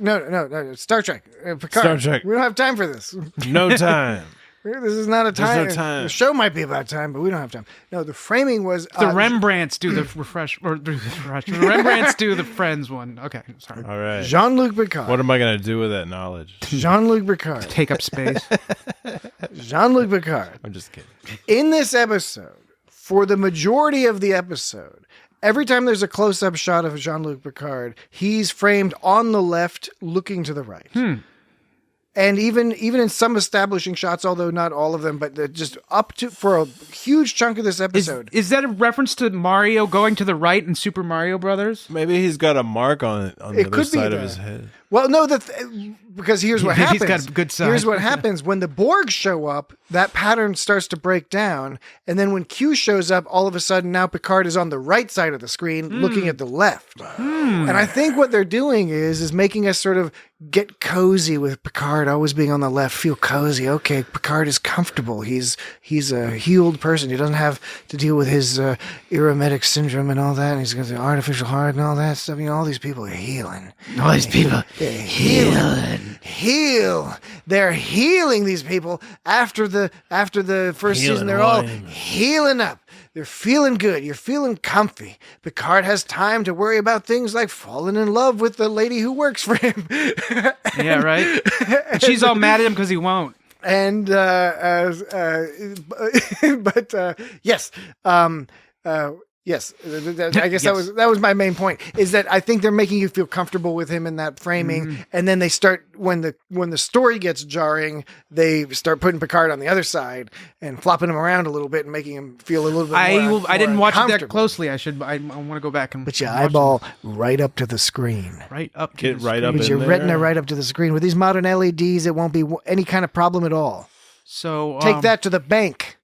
No. Star Trek. Picard.
Star Trek.
We don't have time for this.
No time.
This is not a time.
There's no time.
The show might be about time, but we don't have time. No, the framing was
The Rembrandts do the the Rembrandts do the Friends one. Okay, sorry.
All right.
Jean Luc Picard.
What am I going to do with that knowledge?
Jean Luc Picard.
Take up space.
Jean Luc Picard.
I'm just kidding.
In this episode, for the majority of the episode, every time there's a close-up shot of Jean Luc Picard, he's framed on the left, looking to the right. And even in some establishing shots, although not all of them, but just up to for a huge chunk of this episode.
Is that a reference to Mario going to the right in Super Mario Brothers?
Maybe he's got a mark on it on the other side of his head.
Well, no, because here's what happens.
He's got a good side.
Here's what happens when the Borg show up. That pattern starts to break down, and then when Q shows up, all of a sudden now Picard is on the right side of the screen, looking at the left. And I think what they're doing is making us sort of get cozy with Picard always being on the left. Feel cozy. Okay, Picard is comfortable. He's a healed person. He doesn't have to deal with his aromatic syndrome and all that. And he's got the artificial heart and all that stuff. You know, all these people are healing.
All these people
heal. They're healing these people after the first season. They're all healing up. They're feeling good. You're feeling comfy. Picard has time to worry about things like falling in love with the lady who works for him.
Yeah, right. And she's all mad at him because he won't.
And yes. Yes, I guess
Yes.
that was my main point. Is that I think they're making you feel comfortable with him in that framing, and then they start when the story gets jarring, they start putting Picard on the other side and flopping him around a little bit and making him feel a little bit.
I didn't watch it that
comfortable.
closely. I want to go back and.
But you
watch
eyeball right up to the screen.
it. Right up. To
Get
the
right
screen.
up
With
in
your
there.
retina right up to the screen. With these modern LEDs, it won't be any kind of problem at all.
So
Take that to the bank.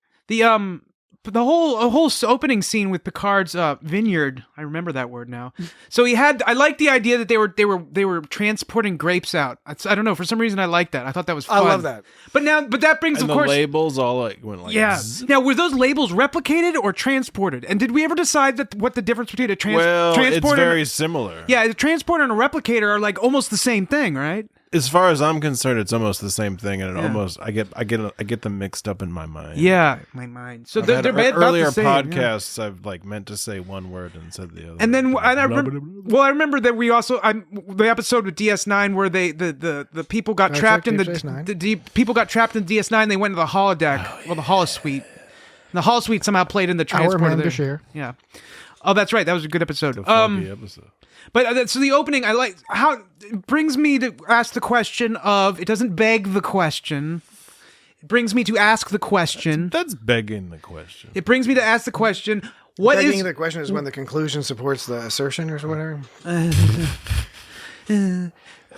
The whole opening scene with Picard's vineyard. I remember that word now. So I like the idea that they were transporting grapes out. I don't know, for some reason I like that. I thought that was fun.
I love that.
But that brings,
And
of
the
course,
labels all went like
yeah.
zzz.
Now, were those labels replicated or transported? And did we ever decide what the difference between a transporter?
It's very similar.
Yeah, a transporter and a replicator are like almost the same thing, right?
As far as I'm concerned, it's almost the same thing, and
Yeah.
I get them mixed up in my mind.
Yeah, my mind. So
I've
they're
had
about
earlier
the same, yeah.
podcasts. I've meant to say one word and said the other.
And then
I
I remember that we also the episode with DS9 where the people got
Star
trapped
Trek
in
Deep Space Nine.
the people got trapped in DS9. They went to the holodeck, the holosuite. And the holosuite somehow played in the transporter.
man
there.
Bashir.
Yeah. Oh, that's right. That was a good episode.
episode.
But so the opening, I like how it brings me to ask the question of. It doesn't beg the question. It brings me to ask the question.
That's begging the question.
It brings me to ask the question. What
Begging
is
the question is when the conclusion supports the assertion or whatever.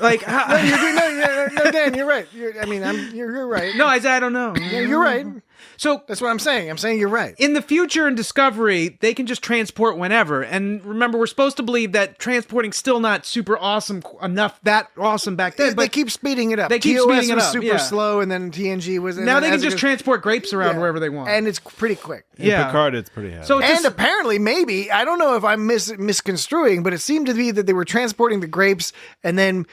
like? How,
No, Dan, you're right. You're right.
no, I don't know.
Yeah, you're right.
So
That's what I'm saying. I'm saying you're right.
in the future in Discovery, they can just transport whenever. And remember, we're supposed to believe that transporting's still not super awesome enough. That awesome back then.
They
But
keep speeding it up.
They keep
TOS
speeding it
was
up,
super
yeah.
slow, and then TNG was.
now they can just
transport
transport grapes around wherever they want.
and it's pretty quick.
In
yeah.
Picard, it's pretty heavy.
So it's
And
just,
apparently, maybe I don't know if I'm misconstruing, but it seemed to be that they were transporting the grapes and then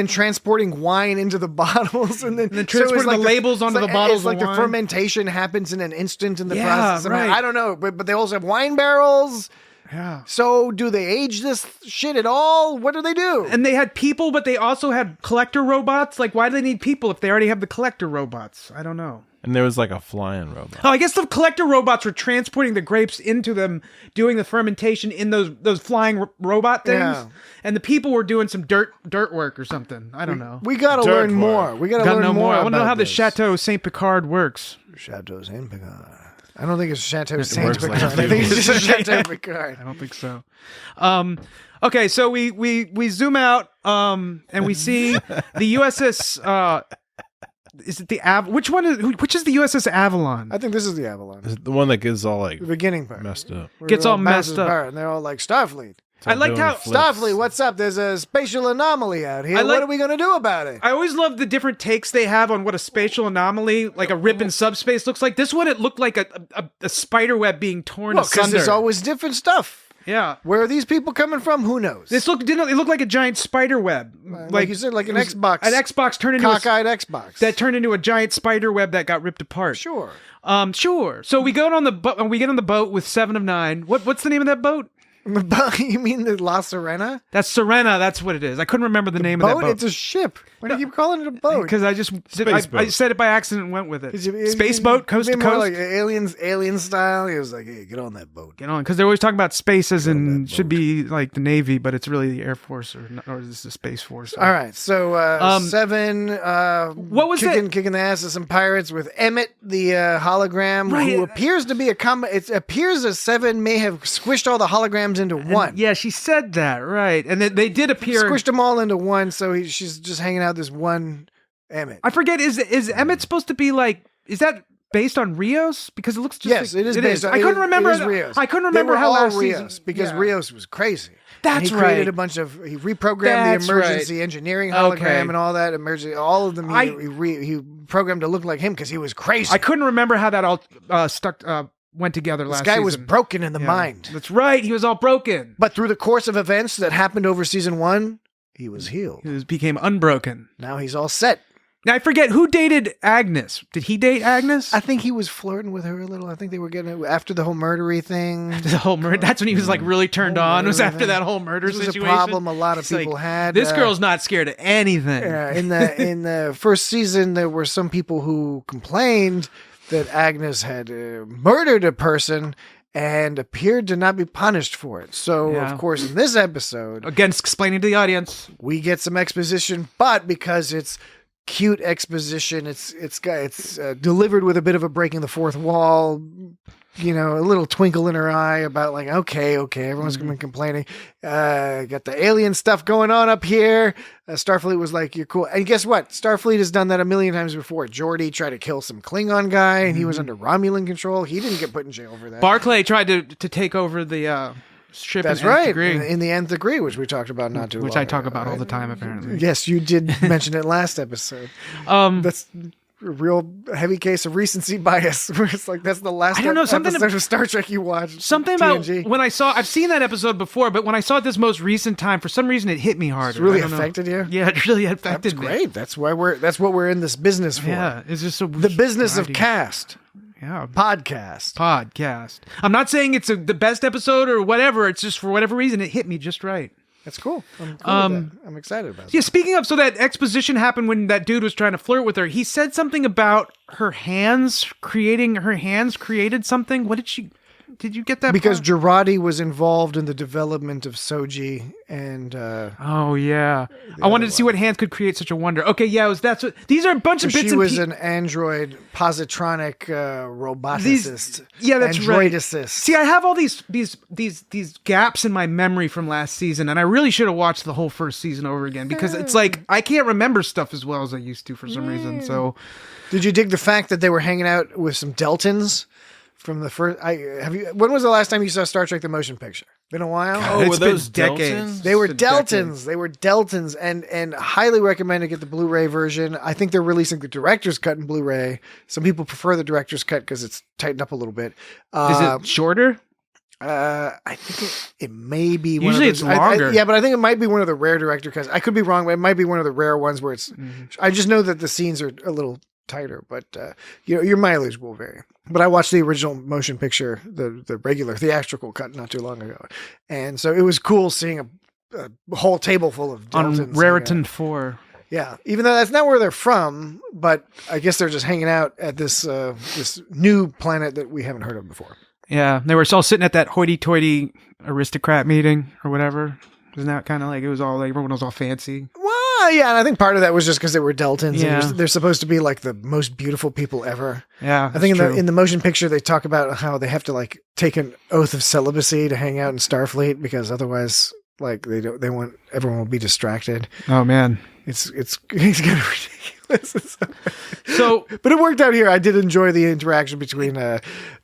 transporting wine into the bottles, and then
transporting the labels onto the bottles
It's like
of
the
wine.
fermentation happens in an instant in the
Yeah,
process.
right.
I don't know, but they also have wine barrels.
yeah.
So do they age this shit at all? What do they do?
And they had people, but they also had collector robots. Like, why do they need people if they already have the collector robots? I don't know.
and there was like a flying robot.
Oh, I guess the collector robots were transporting the grapes into them, doing the fermentation in those flying robot things.
Yeah.
And the people were doing some dirt work or something. I don't know.
We got to
Dirt
learn
work.
more. We got to
Gotta
learn
know more. I want to know
about
how the
this.
Chateau Saint Picard works.
Chateau Saint Picard. I don't think it's Chateau Saint
works like
Picard.
a
I think it's just Chateau Picard.
I don't think so. Okay, so we zoom out, and we see the USS. Is it the which is the USS Avalon?
I think this is the Avalon.
Is it the one that gets all like
The beginning part.
messed up?
Where
Gets
it
all messed
bounces
up.
apart, and they're all like, Starfleet.
I liked how
Starfleet, what's up? There's a spatial anomaly out here. What are we going to do about it?
I always love the different takes they have on what a spatial anomaly, like a rip in subspace, looks like. This one, it looked like a spider web being torn
Well, because
asunder.
there's always different stuff.
Yeah.
Where are these people coming from? Who knows?
Didn't it look like a giant spider web?
Like you said, like an
it was
Xbox.
An Xbox turned into
cockeyed Xbox.
that turned into a giant spider web that got ripped apart.
Sure.
Sure. So we go on the boat. We get on the boat with 7 of 9. What's the name of that boat?
You mean the La Serena?
That's Serena. That's what it is. I couldn't remember the name of that boat.
It's a ship. Why do you keep calling it a boat?
Because I just I said it by accident and went with it. Space boat, coast to
more
coast.
like alien style. He was like, "Hey, get on that boat."
Get on, because they're always talking about space as in should be like the Navy, but it's really the Air Force or is this the Space Force?
All right, so 7.
What was
kicking the ass of some pirates with Emmett, the hologram,
Right.
who appears to be It appears as 7 may have squished all the holograms into one.
Yeah, she said that, right? And they did appear.
Squished them all into one, so she's just hanging out this one Emmett.
I forget. Is Emmett supposed to be like? Is that based on Rios? Because it looks just
Yes,
like,
it is based on.
I couldn't remember.
It is Rios.
I couldn't
They
remember
were
how
all
last
Rios
season
because
yeah.
Rios was crazy.
That's
and he created
right.
a bunch of. He reprogrammed
That's
the emergency
right.
engineering hologram
Okay.
and all that. All of them. He programmed to look like him because he was crazy.
I couldn't remember how that all went together
This
last
guy
season.
was broken in the
Yeah.
mind.
That's right. He was all broken.
But through the course of events that happened over season 1, he was healed.
He became unbroken.
Now he's all set.
Now I forget who dated Agnes. Did he date Agnes?
I think he was flirting with her a little. I think they were getting after the whole murdery thing.
The whole murder. That's when he was like really turned on. Was after that whole murder
This was
situation.
a problem a lot of
He's
people
like,
had.
This girl's not scared of anything.
In the first season, there were some people who complained that Agnes had murdered a person and appeared to not be punished for it. So,
Yeah.
of course, in this episode,
Again, explaining to the audience.
we get some exposition, but because it's cute exposition, it's delivered with a bit of a breaking the fourth wall, a little twinkle in her eye about like, okay, everyone's gonna be complaining. Got the alien stuff going on up here. Starfleet was like, you're cool. And guess what? Starfleet has done that a million times before. Geordi tried to kill some Klingon guy and he was under Romulan control. He didn't get put in jail for that.
Barclay tried to take over the ship.
That's
in Nth
right.
Degree,
In the Nth Degree, which we talked about not too long
which I talk
ago,
about all
right?
the time, apparently.
Yes, you did mention it last episode. That's a real heavy case of recency bias. Where it's like that's the last
I don't know, something
episode of Star Trek you watched.
Something
TNG.
about when I've seen that episode before, but when I saw it this most recent time, for some reason it hit me harder.
It's really
I don't know.
affected you?
Yeah, it really
That's
affected me.
great. That's what we're in this business for.
Yeah, it's just so
The business of
variety.
cast.
Yeah,
Podcast.
I'm not saying it's the best episode or whatever. It's just for whatever reason it hit me just right.
That's cool. I'm cool with that. I'm excited about it.
Yeah, speaking of, so that exposition happened when that dude was trying to flirt with her. He said something about her hands created something. What did you get that?
Because
part?
Girardi was involved in the development of Soji and
Oh yeah, I wanted to see what hands could create such a wonder. Okay, yeah, that's what these are a bunch of bits.
she
and
was an android positronic roboticist.
Yeah, that's right.
Androidicist.
See, I have all these gaps in my memory from last season, and I really should have watched the whole first season over again because it's like I can't remember stuff as well as I used to for some reason. So,
Did you dig the fact that they were hanging out with some Deltons from the first? When was the last time you saw Star Trek: The Motion Picture? Been a while.
Oh,
it's
were
been
those
decades.
Deltons?
They were
It's been decades.
Deltons. They were Deltons, and highly recommend to get the Blu-ray version. I think they're releasing the director's cut in Blu-ray. Some people prefer the director's cut because it's tightened up a little bit.
Is it shorter?
I think it may be.
Usually
one of those,
it's longer.
yeah, but I think it might be one of the rare director cuts. I could be wrong, but it might be one of the rare ones where it's. I just know that the scenes are a little tighter, but your mileage will vary. But I watched the original motion picture, the regular theatrical cut, not too long ago, and so it was cool seeing a whole table full of
On
Deltons.
Raritan 4.
Yeah, even though that's not where they're from, but I guess they're just hanging out at this this new planet that we haven't heard of before.
Yeah, they were all sitting at that hoity-toity aristocrat meeting or whatever. Isn't that kind of like it was all like everyone was all fancy?
Well, yeah, and I think part of that was just because they were Deltons.
Yeah.
And they're supposed to be like the most beautiful people ever.
Yeah,
I think
that's
in the motion picture they talk about how they have to like take an oath of celibacy to hang out in Starfleet because otherwise Like they want everyone will be distracted.
Oh man.
It's kind of ridiculous.
So,
but it worked out here. I did enjoy the interaction between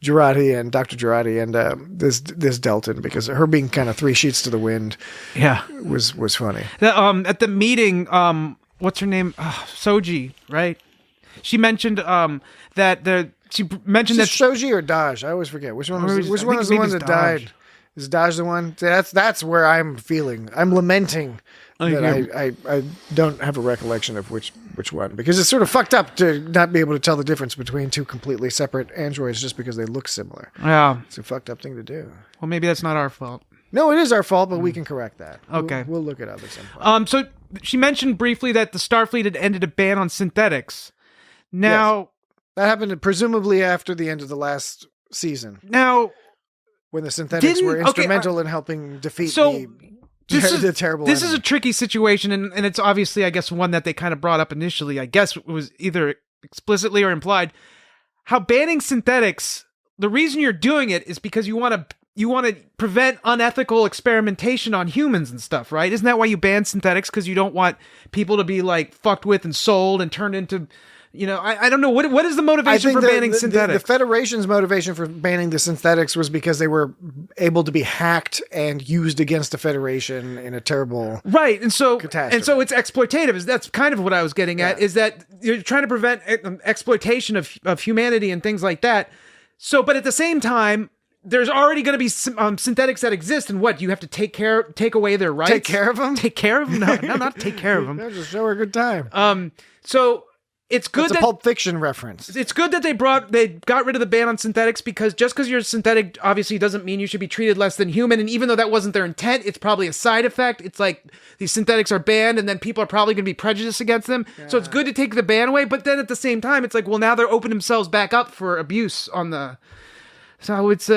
Jurati and Dr. Jurati and this Delton, because her being kind of three sheets to the wind, was funny.
At the meeting, what's her name? Soji, right? She mentioned that she mentioned that
Shoji or Daj. I always forget which one was the one that died. Is Daj the one? That's where I'm lamenting that I don't have a recollection of which one, because it's sort of fucked up to not be able to tell the difference between two completely separate androids just because they look similar.
Yeah,
it's a fucked up thing to do.
Well, maybe that's not our fault.
No, it is our fault, but we can correct that.
Okay,
we'll look it up at some point.
So she mentioned briefly that the Starfleet had ended a ban on synthetics. Now,
yes. That happened presumably after the end of the last season.
Now,
when the synthetics were instrumental in helping defeat the terrible
This
enemy.
is a tricky situation, and it's obviously, I guess, one that they kind of brought up initially. I guess it was either explicitly or implied. How banning synthetics, the reason you're doing it is because you want to prevent unethical experimentation on humans and stuff, right? Isn't that why you ban synthetics? Because you don't want people to be like fucked with and sold and turned into... I don't know. What is the motivation for banning synthetics?
The Federation's motivation for banning the synthetics was because they were able to be hacked and used against the Federation in a terrible catastrophe.
And so it's exploitative. That's kind of what I was getting at, is that you're trying to prevent exploitation of humanity and things like that. So, but at the same time, there's already going to be synthetics that exist, and what, you have to take away their rights?
Take care of them?
Take care of them? No, not take care of them.
Just show her a good time.
So... It's good
that Pulp Fiction reference.
It's good that they got rid of the ban on synthetics, because just because you're synthetic obviously doesn't mean you should be treated less than human. And even though that wasn't their intent, it's probably a side effect. It's like these synthetics are banned, and then people are probably going to be prejudiced against them. Yeah. So it's good to take the ban away, but then at the same time, it's like, well, now they're opening themselves back up for abuse on the... So it's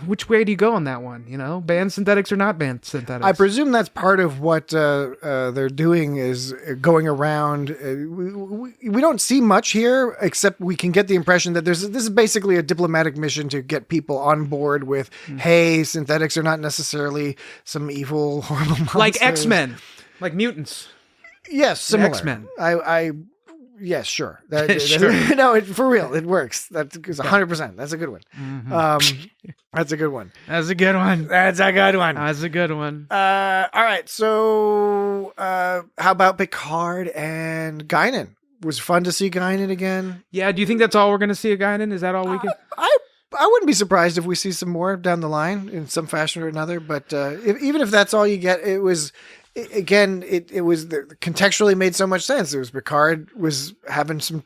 which way do you go on that one? Ban synthetics or not ban synthetics?
I presume that's part of what they're doing, is going around. We don't see much here, except we can get the impression that this is basically a diplomatic mission to get people on board with, hey, synthetics are not necessarily some evil, horrible monsters.
Like X-Men, like mutants.
Yes, similar.
X-Men.
Yes, sure.
Sure.
No, for real, it works. That's 100%. That's a good one.
Mm-hmm.
That's a good one.
That's a good one.
That's a good one.
That's a good one.
All right. So, how about Picard and Guinan? Was fun to see Guinan again.
Yeah. Do you think that's all we're going to see of Guinan? Is that all we can?
I wouldn't be surprised if we see some more down the line in some fashion or another. But even if that's all you get, it was. It was contextually made so much sense. It was Picard was having some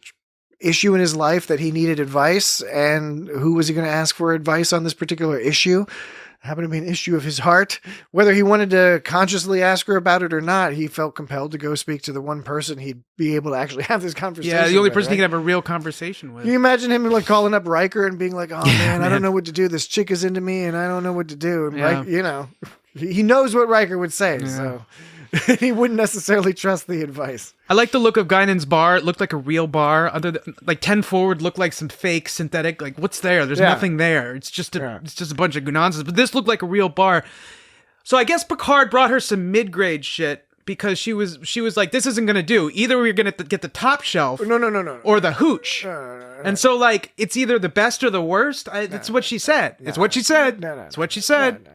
issue in his life that he needed advice, and who was he going to ask for advice on this particular issue? It happened to be an issue of his heart. Whether he wanted to consciously ask her about it or not, he felt compelled to go speak to the one person he'd be able to actually have this conversation.
Yeah, the only person he could have a real conversation with.
Can you imagine him like calling up Riker and being like, "Oh man, I don't know what to do. This chick is into me, and I don't know what to do." And Riker, he knows what Riker would say, so he wouldn't necessarily trust the advice.
I like the look of Guinan's bar. It looked like a real bar. Other than, like 10 forward looked like some fake synthetic. Like, what's there? There's nothing there. It's just a bunch of nonsense. But this looked like a real bar. So I guess Picard brought her some mid-grade shit, because she was like, this isn't gonna do. Either we're gonna get the top shelf,
no,
or the hooch.
No.
And so like, it's either the best or the worst. That's what she said. It's what she said. It's what she said.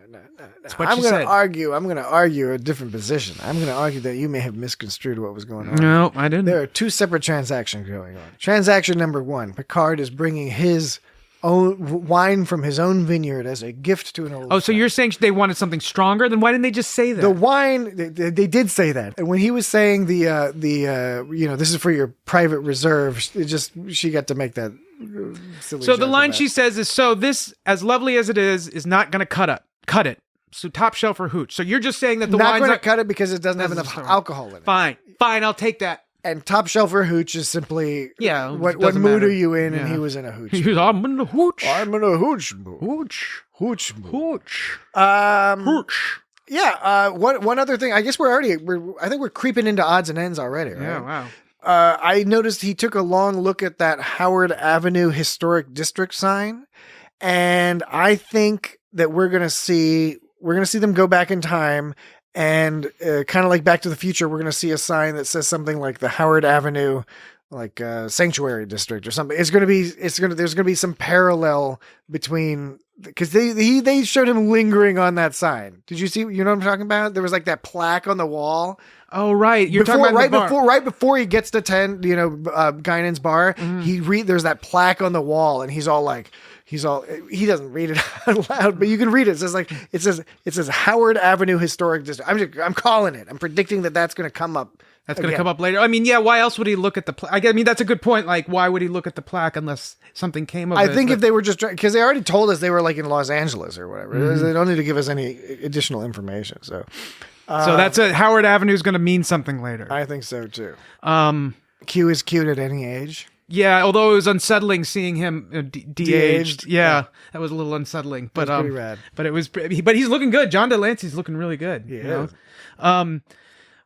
That's what she said.
I'm going to argue a different position. I'm going to argue that you may have misconstrued what was going on.
No, I didn't.
There are two separate transactions going on. Transaction number one, Picard is bringing his own wine from his own vineyard as a gift to an old
so you're saying they wanted something stronger? Then why didn't they just say that?
The wine, they did say that. And when he was saying this is for your private reserve, she got to make that silly
So the
joke
line
about
she says is, so this, as lovely as it is not going to cut it. So top shelf or hooch. So you're just saying that the
not
wine's
going to
not
cut it because it doesn't have enough alcohol in it.
Fine, I'll take that.
And top shelf or hooch is simply what
doesn't
mood
matter.
are you in? And he was in a hooch.
I'm in a hooch.
I'm in a hooch mood.
Hooch.
Yeah. One other thing. I guess I think we're creeping into odds and ends already. Right?
Yeah. Wow.
I noticed he took a long look at that Howard Avenue Historic District sign, and I think that we're gonna see them go back in time And kind of like Back to the Future, we're going to see a sign that says something like the Howard Avenue, like Sanctuary District or something. There's going to be some parallel between, because they showed him lingering on that sign. Did you see? You know what I'm talking about? There was like that plaque on the wall.
Oh, right. You're talking about
right before he gets to Guinan's bar. There's that plaque on the wall, and he doesn't read it out loud, but you can read it. It says Howard Avenue Historic District. I'm calling it. I'm predicting that's going to come up.
That's going to come up later. I mean, yeah, why else would he look at the plaque? I mean, that's a good point. Like, why would he look at the plaque unless something came of it?
I think if they were just, because they already told us they were like in Los Angeles or whatever. They don't need to give us any additional information. So
that's Howard Avenue is going to mean something later.
I think so too. Q is cute at any age.
Yeah, although it was unsettling seeing him de-aged. Yeah, that was a little unsettling. But
pretty rad.
But he's looking good. John DeLancey's looking really good.
Yeah.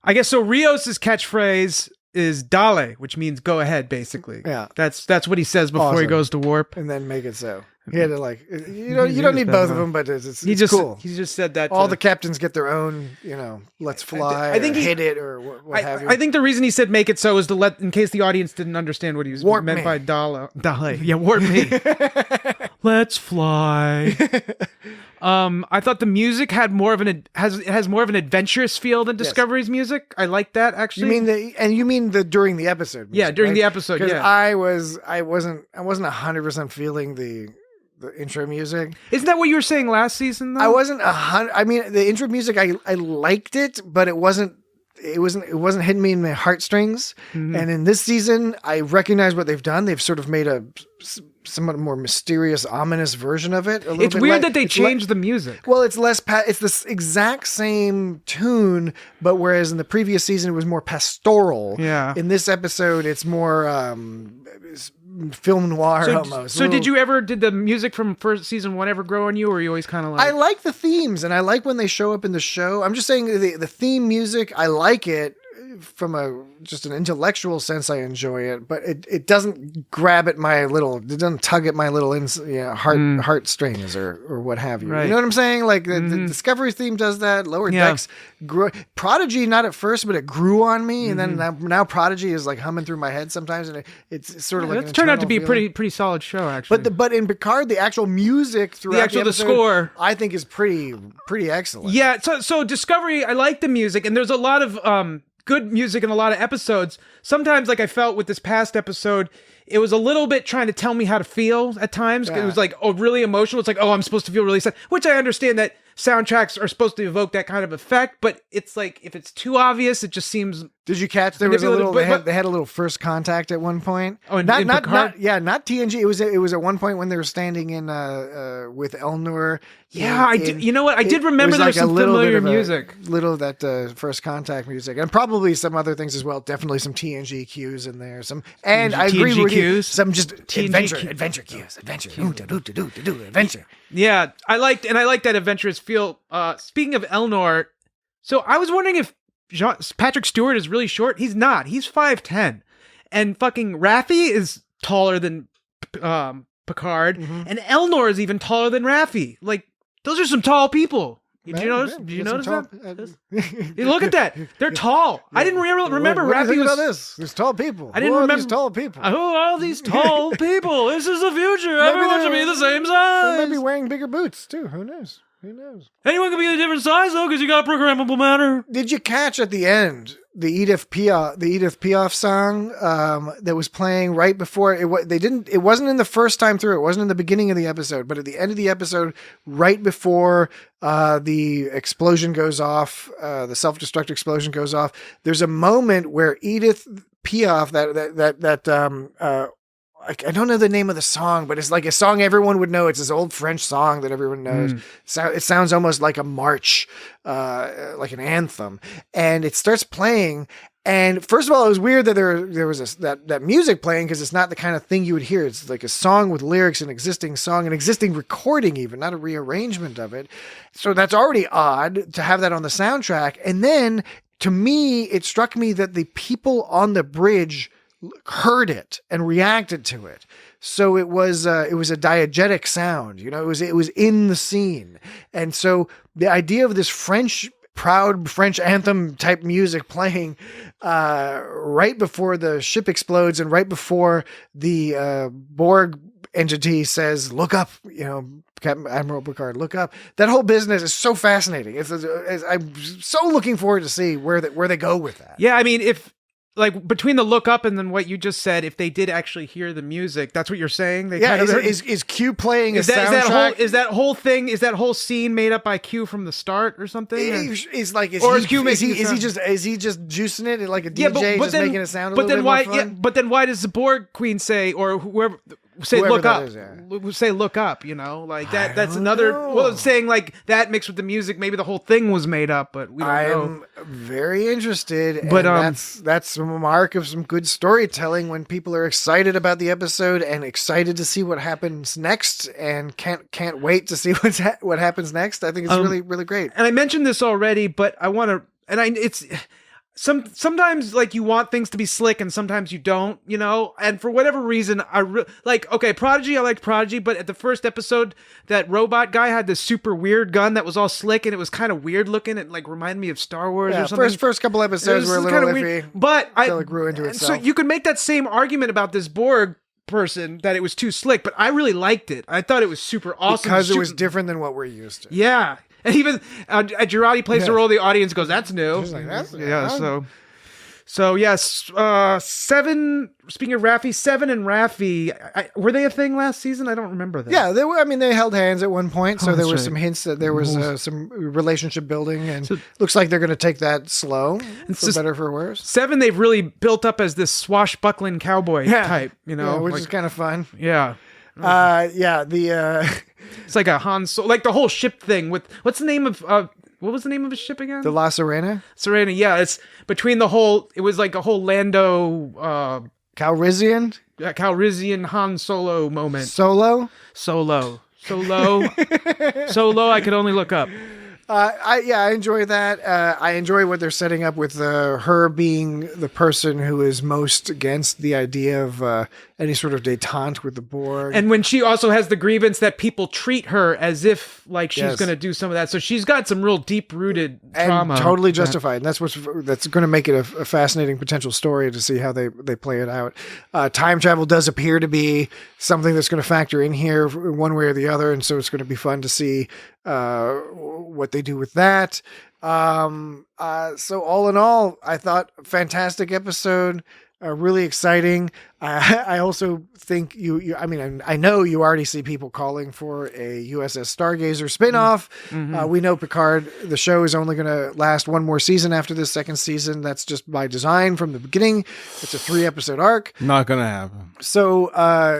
I guess so. Rios's catchphrase is "Dale," which means "go ahead." Basically,
yeah.
That's what he says before he goes to warp.
And then make it so. He had to you don't need both of them, but it's cool.
He just said that
all the captains get their own, let's fly. I think hit it or what have you.
I think the reason he said "make it so" is to let, in case the audience didn't understand what he was meant by Dale. Yeah, warp me. Let's fly. I thought the music had more of has more of an adventurous feel than Discovery's music. I like that actually.
You mean the during the episode? Music,
yeah, during
right?
the episode.
Because
yeah,
I wasn't 100% feeling the intro music.
Isn't that what you were saying last season though?
I wasn't 100. I mean, the intro music, I liked it, but it wasn't hitting me in my heartstrings. Mm-hmm. And in this season, I recognize what they've done. They've sort of made a somewhat more mysterious, ominous version of it.
It's weird that they changed the music.
Well, it's less. It's the exact same tune, but whereas in the previous season it was more pastoral.
Yeah.
In this episode, it's more film noir almost.
So did the music from first season 1 ever grow on you, or are you always kind of like?
I like the themes, and I like when they show up in the show. I'm just saying the theme music, I like it. From just an intellectual sense, I enjoy it, but it doesn't grab at it doesn't tug at my little heartstrings or what have you.
Right.
You know what I'm saying? Like the Discovery theme does that. Lower Decks, Prodigy, not at first, but it grew on me, and then now Prodigy is like humming through my head sometimes, and it's sort of like
it's turned out to be a pretty solid show actually.
But in Picard, the actual music throughout the episode,
score,
I think is pretty excellent.
Yeah. So Discovery, I like the music, and there's a lot of good music in a lot of episodes. Sometimes, like I felt with this past episode, it was a little bit trying to tell me how to feel at times. Yeah. It was like, really emotional. It's like, I'm supposed to feel really sad, which I understand that soundtracks are supposed to evoke that kind of effect, but it's like, if it's too obvious, it just seems...
Did you catch there was a little? They had a little first contact at one point.
Oh, not
TNG. It was at one point when they were standing in with Elnor.
Yeah, I did. You know what? I did remember there was some familiar music.
Little of that first contact music, and probably some other things as well. Definitely some TNG cues in there. I agree with you. Some just adventure cues. Adventure.
Yeah, I liked that adventurous feel. Speaking of Elnor, so I was wondering if Patrick Stewart is really short. He's not. He's 5'10", and fucking Raffi is taller than Picard, and Elnor is even taller than Raffi. Like, those are some tall people. Did you notice? Did you notice that? Look at that. They're tall. Yeah. I didn't remember Raffi was.
About this? There's tall people.
I didn't remember
these tall people.
Who are all these tall people? This is the future. Everyone should be the same size.
They might be wearing bigger boots too. Who knows?
Anyone can be a different size though, because you got programmable matter.
Did you catch at the end the Edith Piaf song that was playing right before it? It wasn't in the first time through. It wasn't in the beginning of the episode, but at the end of the episode, right before the explosion goes off, the self-destruct explosion goes off. There's a moment where Edith Piaf, I don't know the name of the song, but it's like a song everyone would know. It's this old French song that everyone knows. It sounds almost like a march, like an anthem. And it starts playing. And first of all, it was weird that there was that music playing, because it's not the kind of thing you would hear. It's like a song with lyrics, an existing song, an existing recording even, not a rearrangement of it. So that's already odd to have that on the soundtrack. And then, to me, it struck me that the people on the bridge heard it and reacted to it. So it was a diegetic sound, it was in the scene. And so the idea of this French proud French anthem type music playing right before the ship explodes and right before the Borg entity says, "Look up," Captain Admiral Picard, look up. That whole business is so fascinating. I'm so looking forward to see where they go with that.
Yeah, I mean, if like between the look up and then what you just said, if they did actually hear the music, that's what you're saying.
Is Q playing a soundtrack?
Is that whole scene made up by Q from the start or something?
Is he just juicing it like a DJ, making it sound a little bit more fun?
But then why does the Borg Queen say, or whoever say
Whoever
look
that
up?
is, yeah.
Say look up, like that. That's
don't
another.
know.
Well, it's saying like that mixed with the music. Maybe the whole thing was made up, but we don't know.
I'm very interested.
But,
and that's a mark of some good storytelling when people are excited about the episode and excited to see what happens next, and can't wait to see what happens next. I think it's really, really great.
And I mentioned this already, but I want to. It's. Sometimes like you want things to be slick and sometimes you don't, and for whatever reason Prodigy, I liked Prodigy, but at the first episode that robot guy had this super weird gun that was all slick and it was kind of weird looking. It like reminded me of Star Wars or something.
First couple episodes were a little iffy,
weird, but
until it grew into itself.
So you could make that same argument about this Borg person that it was too slick, but I really liked it. I thought it was super awesome
because it was different than what we're used to.
Yeah. And even Girardi plays the role, the audience goes, "That's new."
Like, that's new.
Yeah. So yes, Seven. Speaking of Raffi, Seven and Raffi, were they a thing last season? I don't remember that.
Yeah, they were. I mean, they held hands at one point, so there were
right.
some hints that there was some relationship building, and looks like they're going to take that slow, for better or for worse.
Seven, they've really built up as this swashbuckling cowboy type,
which is kind of fun.
Yeah. It's like a Han Solo, like the whole ship thing with what's the name of what was the name of his ship again?
The La Serena.
Serena, yeah. It's between the whole. It was like a whole Lando, Calrissian Han Solo moment.
Solo.
Solo. I could only look up.
I enjoy that. I enjoy what they're setting up with her being the person who is most against the idea of any sort of detente with the Borg.
And when she also has the grievance that people treat her as if like she's going to do some of that. So she's got some real deep-rooted trauma.
And totally justified. And that's going to make it a fascinating potential story to see how they play it out. Time travel does appear to be something that's going to factor in here one way or the other. And so it's going to be fun to see what they do with that. So all in all, I thought fantastic episode, really exciting. I also think I know you already see people calling for a USS Stargazer spinoff.
Mm-hmm.
We know Picard, the show is only going to last one more season after this second season. That's just by design from the beginning. It's a 3-episode arc.
Not going to happen.
So,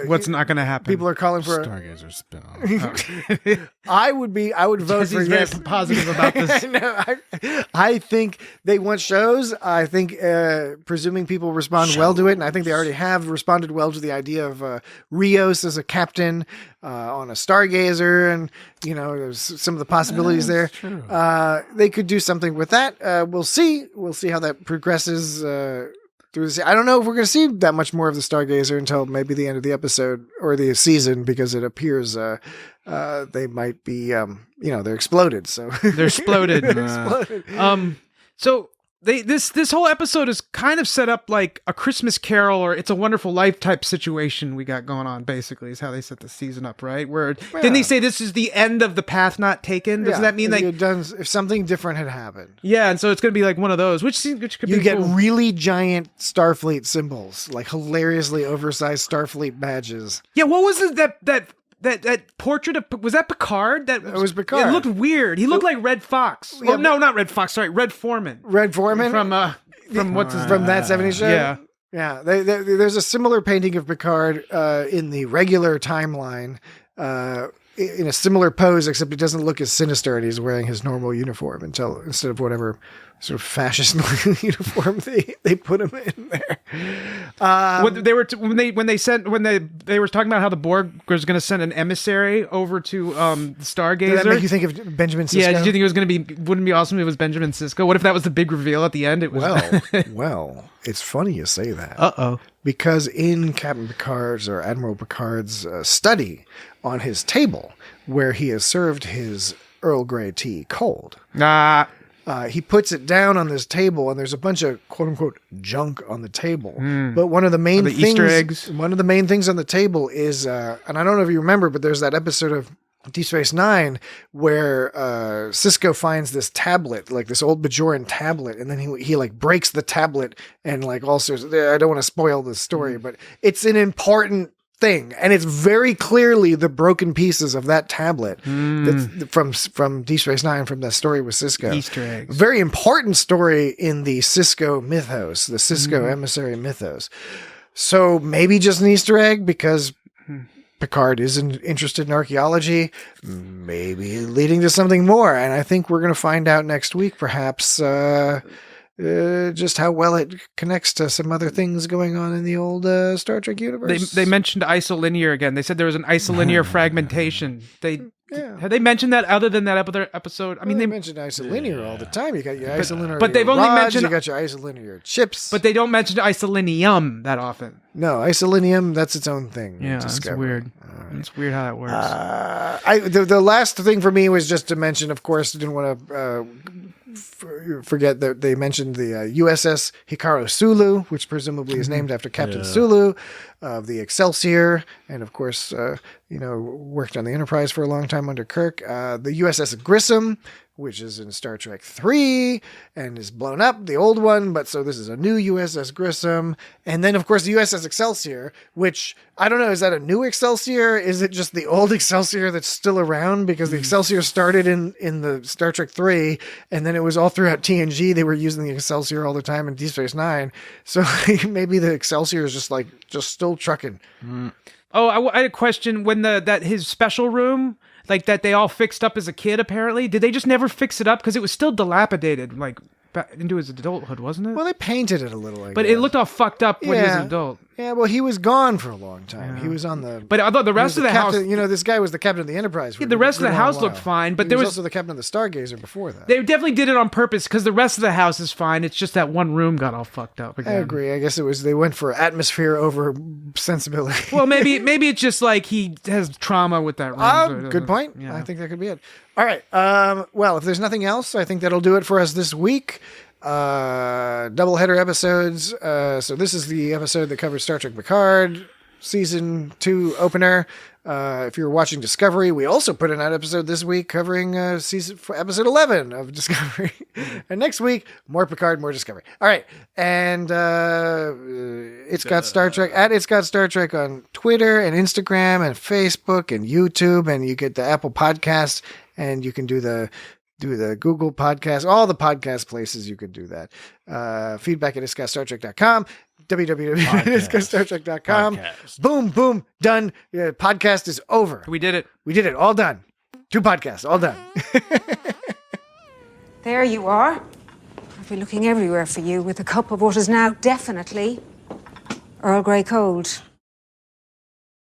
what's not going to happen?
People are calling for
Stargazer spinoff.
I would vote for yes.
Very positive about this.
I think they want shows. I think, presuming people respond well to it, and I think they already have responded well to the idea of Rios as a captain on a Stargazer, and there's some of the possibilities there. They could do something with that. We'll see how that progresses through the. I don't know if we're going to see that much more of the Stargazer until maybe the end of the episode or the season, because it appears they might be they're exploded. So
they're exploded. So this whole episode is kind of set up like a Christmas Carol or It's a Wonderful Life type situation we got going on, basically, is how they set the season up, right? Didn't they say this is the end of the path not taken? Doesn't that mean
if something different had happened?
Yeah, and so it's going to be like one of those, which could be
get
cool.
really giant Starfleet symbols, like hilariously oversized Starfleet badges.
Yeah, what was it that portrait of, was that Picard? It
was Picard.
It looked weird. He looked like Red Fox.
Yeah,
no, not Red Fox. Sorry, Red Foreman.
Red Foreman
from what's his
from That 70s Show.
Yeah.
Yeah, there's a similar painting of Picard in the regular timeline, in a similar pose, except it doesn't look as sinister, and he's wearing his normal uniform instead of whatever sort of fascist uniform they put him in there.
When they were talking about how the Borg was going to send an emissary over to the Stargazer.
Did that make you think of Benjamin Sisko?
Yeah, did you think it was going to be? Wouldn't it be awesome if it was Benjamin Sisko? What if that was the big reveal at the end? It was.
Well, it's funny you say that.
Uh-oh.
Because in Captain Picard's or Admiral Picard's study on his table, where he has served his Earl Grey tea cold, He puts it down on this table, and there's a bunch of quote unquote junk on the table. But one of the main things,
Easter eggs.
one of the main things on the table is, and I don't know if you remember, but there's that episode of Deep Space Nine where Cisco finds this tablet, like this old Bajoran tablet, and then he like breaks the tablet and like all sorts. I don't want to spoil the story, but it's an important thing, and it's very clearly the broken pieces of that tablet that's from Deep Space Nine, from that story with Cisco.
Easter eggs.
Very important story in the Cisco mythos, the Cisco emissary mythos. So maybe just an Easter egg because Picard isn't interested in archaeology, maybe leading to something more. And I think we're going to find out next week, perhaps, just how well it connects to some other things going on in the old Star Trek universe.
They mentioned isolinear again. They said there was an isolinear fragmentation. Have they mentioned that other than that other episode? I mean,
they mentioned isolinear all the time. You got your isolinear,
but they've only
rods,
mentioned
you got your isolinear chips,
but they don't mention isolinium that often.
No, isolinium, that's its own thing.
Yeah, that's weird. It's weird how that works.
The last thing for me was just to mention, of course, I didn't want to forget that they mentioned the USS Hikaru Sulu, which presumably is named after Captain Sulu of the Excelsior, and of course, worked on the Enterprise for a long time under Kirk. The USS Grissom, which is in Star Trek 3 and is blown up, the old one, but so this is a new USS Grissom. And then, of course, the USS Excelsior, which, I don't know, is that a new Excelsior? Is it just the old Excelsior that's still around? Because the Excelsior started in the Star Trek 3, and then it was all throughout TNG. They were using the Excelsior all the time in Deep Space Nine. So maybe the Excelsior is just still trucking.
Oh, I had a question. When his special room, like that they all fixed up as a kid, apparently, did they just never fix it up? Because it was still dilapidated, like back into his adulthood, wasn't it?
Well, they painted it a little,
but it looked all fucked up when he was an adult.
Yeah, well, he was gone for a long time. Yeah. He was on the...
But I thought the rest of the house...
this guy was the captain of the Enterprise.
Yeah, the rest of the house looked fine, but there was
also the captain of the Stargazer before that.
They definitely did it on purpose, because the rest of the house is fine. It's just that one room got all fucked up again.
I agree. I guess they went for atmosphere over sensibility.
Well, maybe it's just like he has trauma with that room.
Good point.
Yeah.
I think that could be it. All right. Well, if there's nothing else, I think that'll do it for us this week. Doubleheader episodes. So this is the episode that covers Star Trek Picard season 2 opener. If you're watching Discovery, we also put in an episode this week covering episode 11 of Discovery. And next week, more Picard, more Discovery. All right. And It's Got Star Trek, at It's Got Star Trek on Twitter and Instagram and Facebook and YouTube. And you get the Apple Podcasts, and you can do the Google Podcast, all the podcast places you could do that. Feedback at itsgotstartrek.com, www.itsgotstartrek.com. Boom, boom, done. Podcast is over.
We did it.
We did it. All done. 2 podcasts, all done.
There you are. I've been looking everywhere for you with a cup of what is now definitely Earl Grey cold.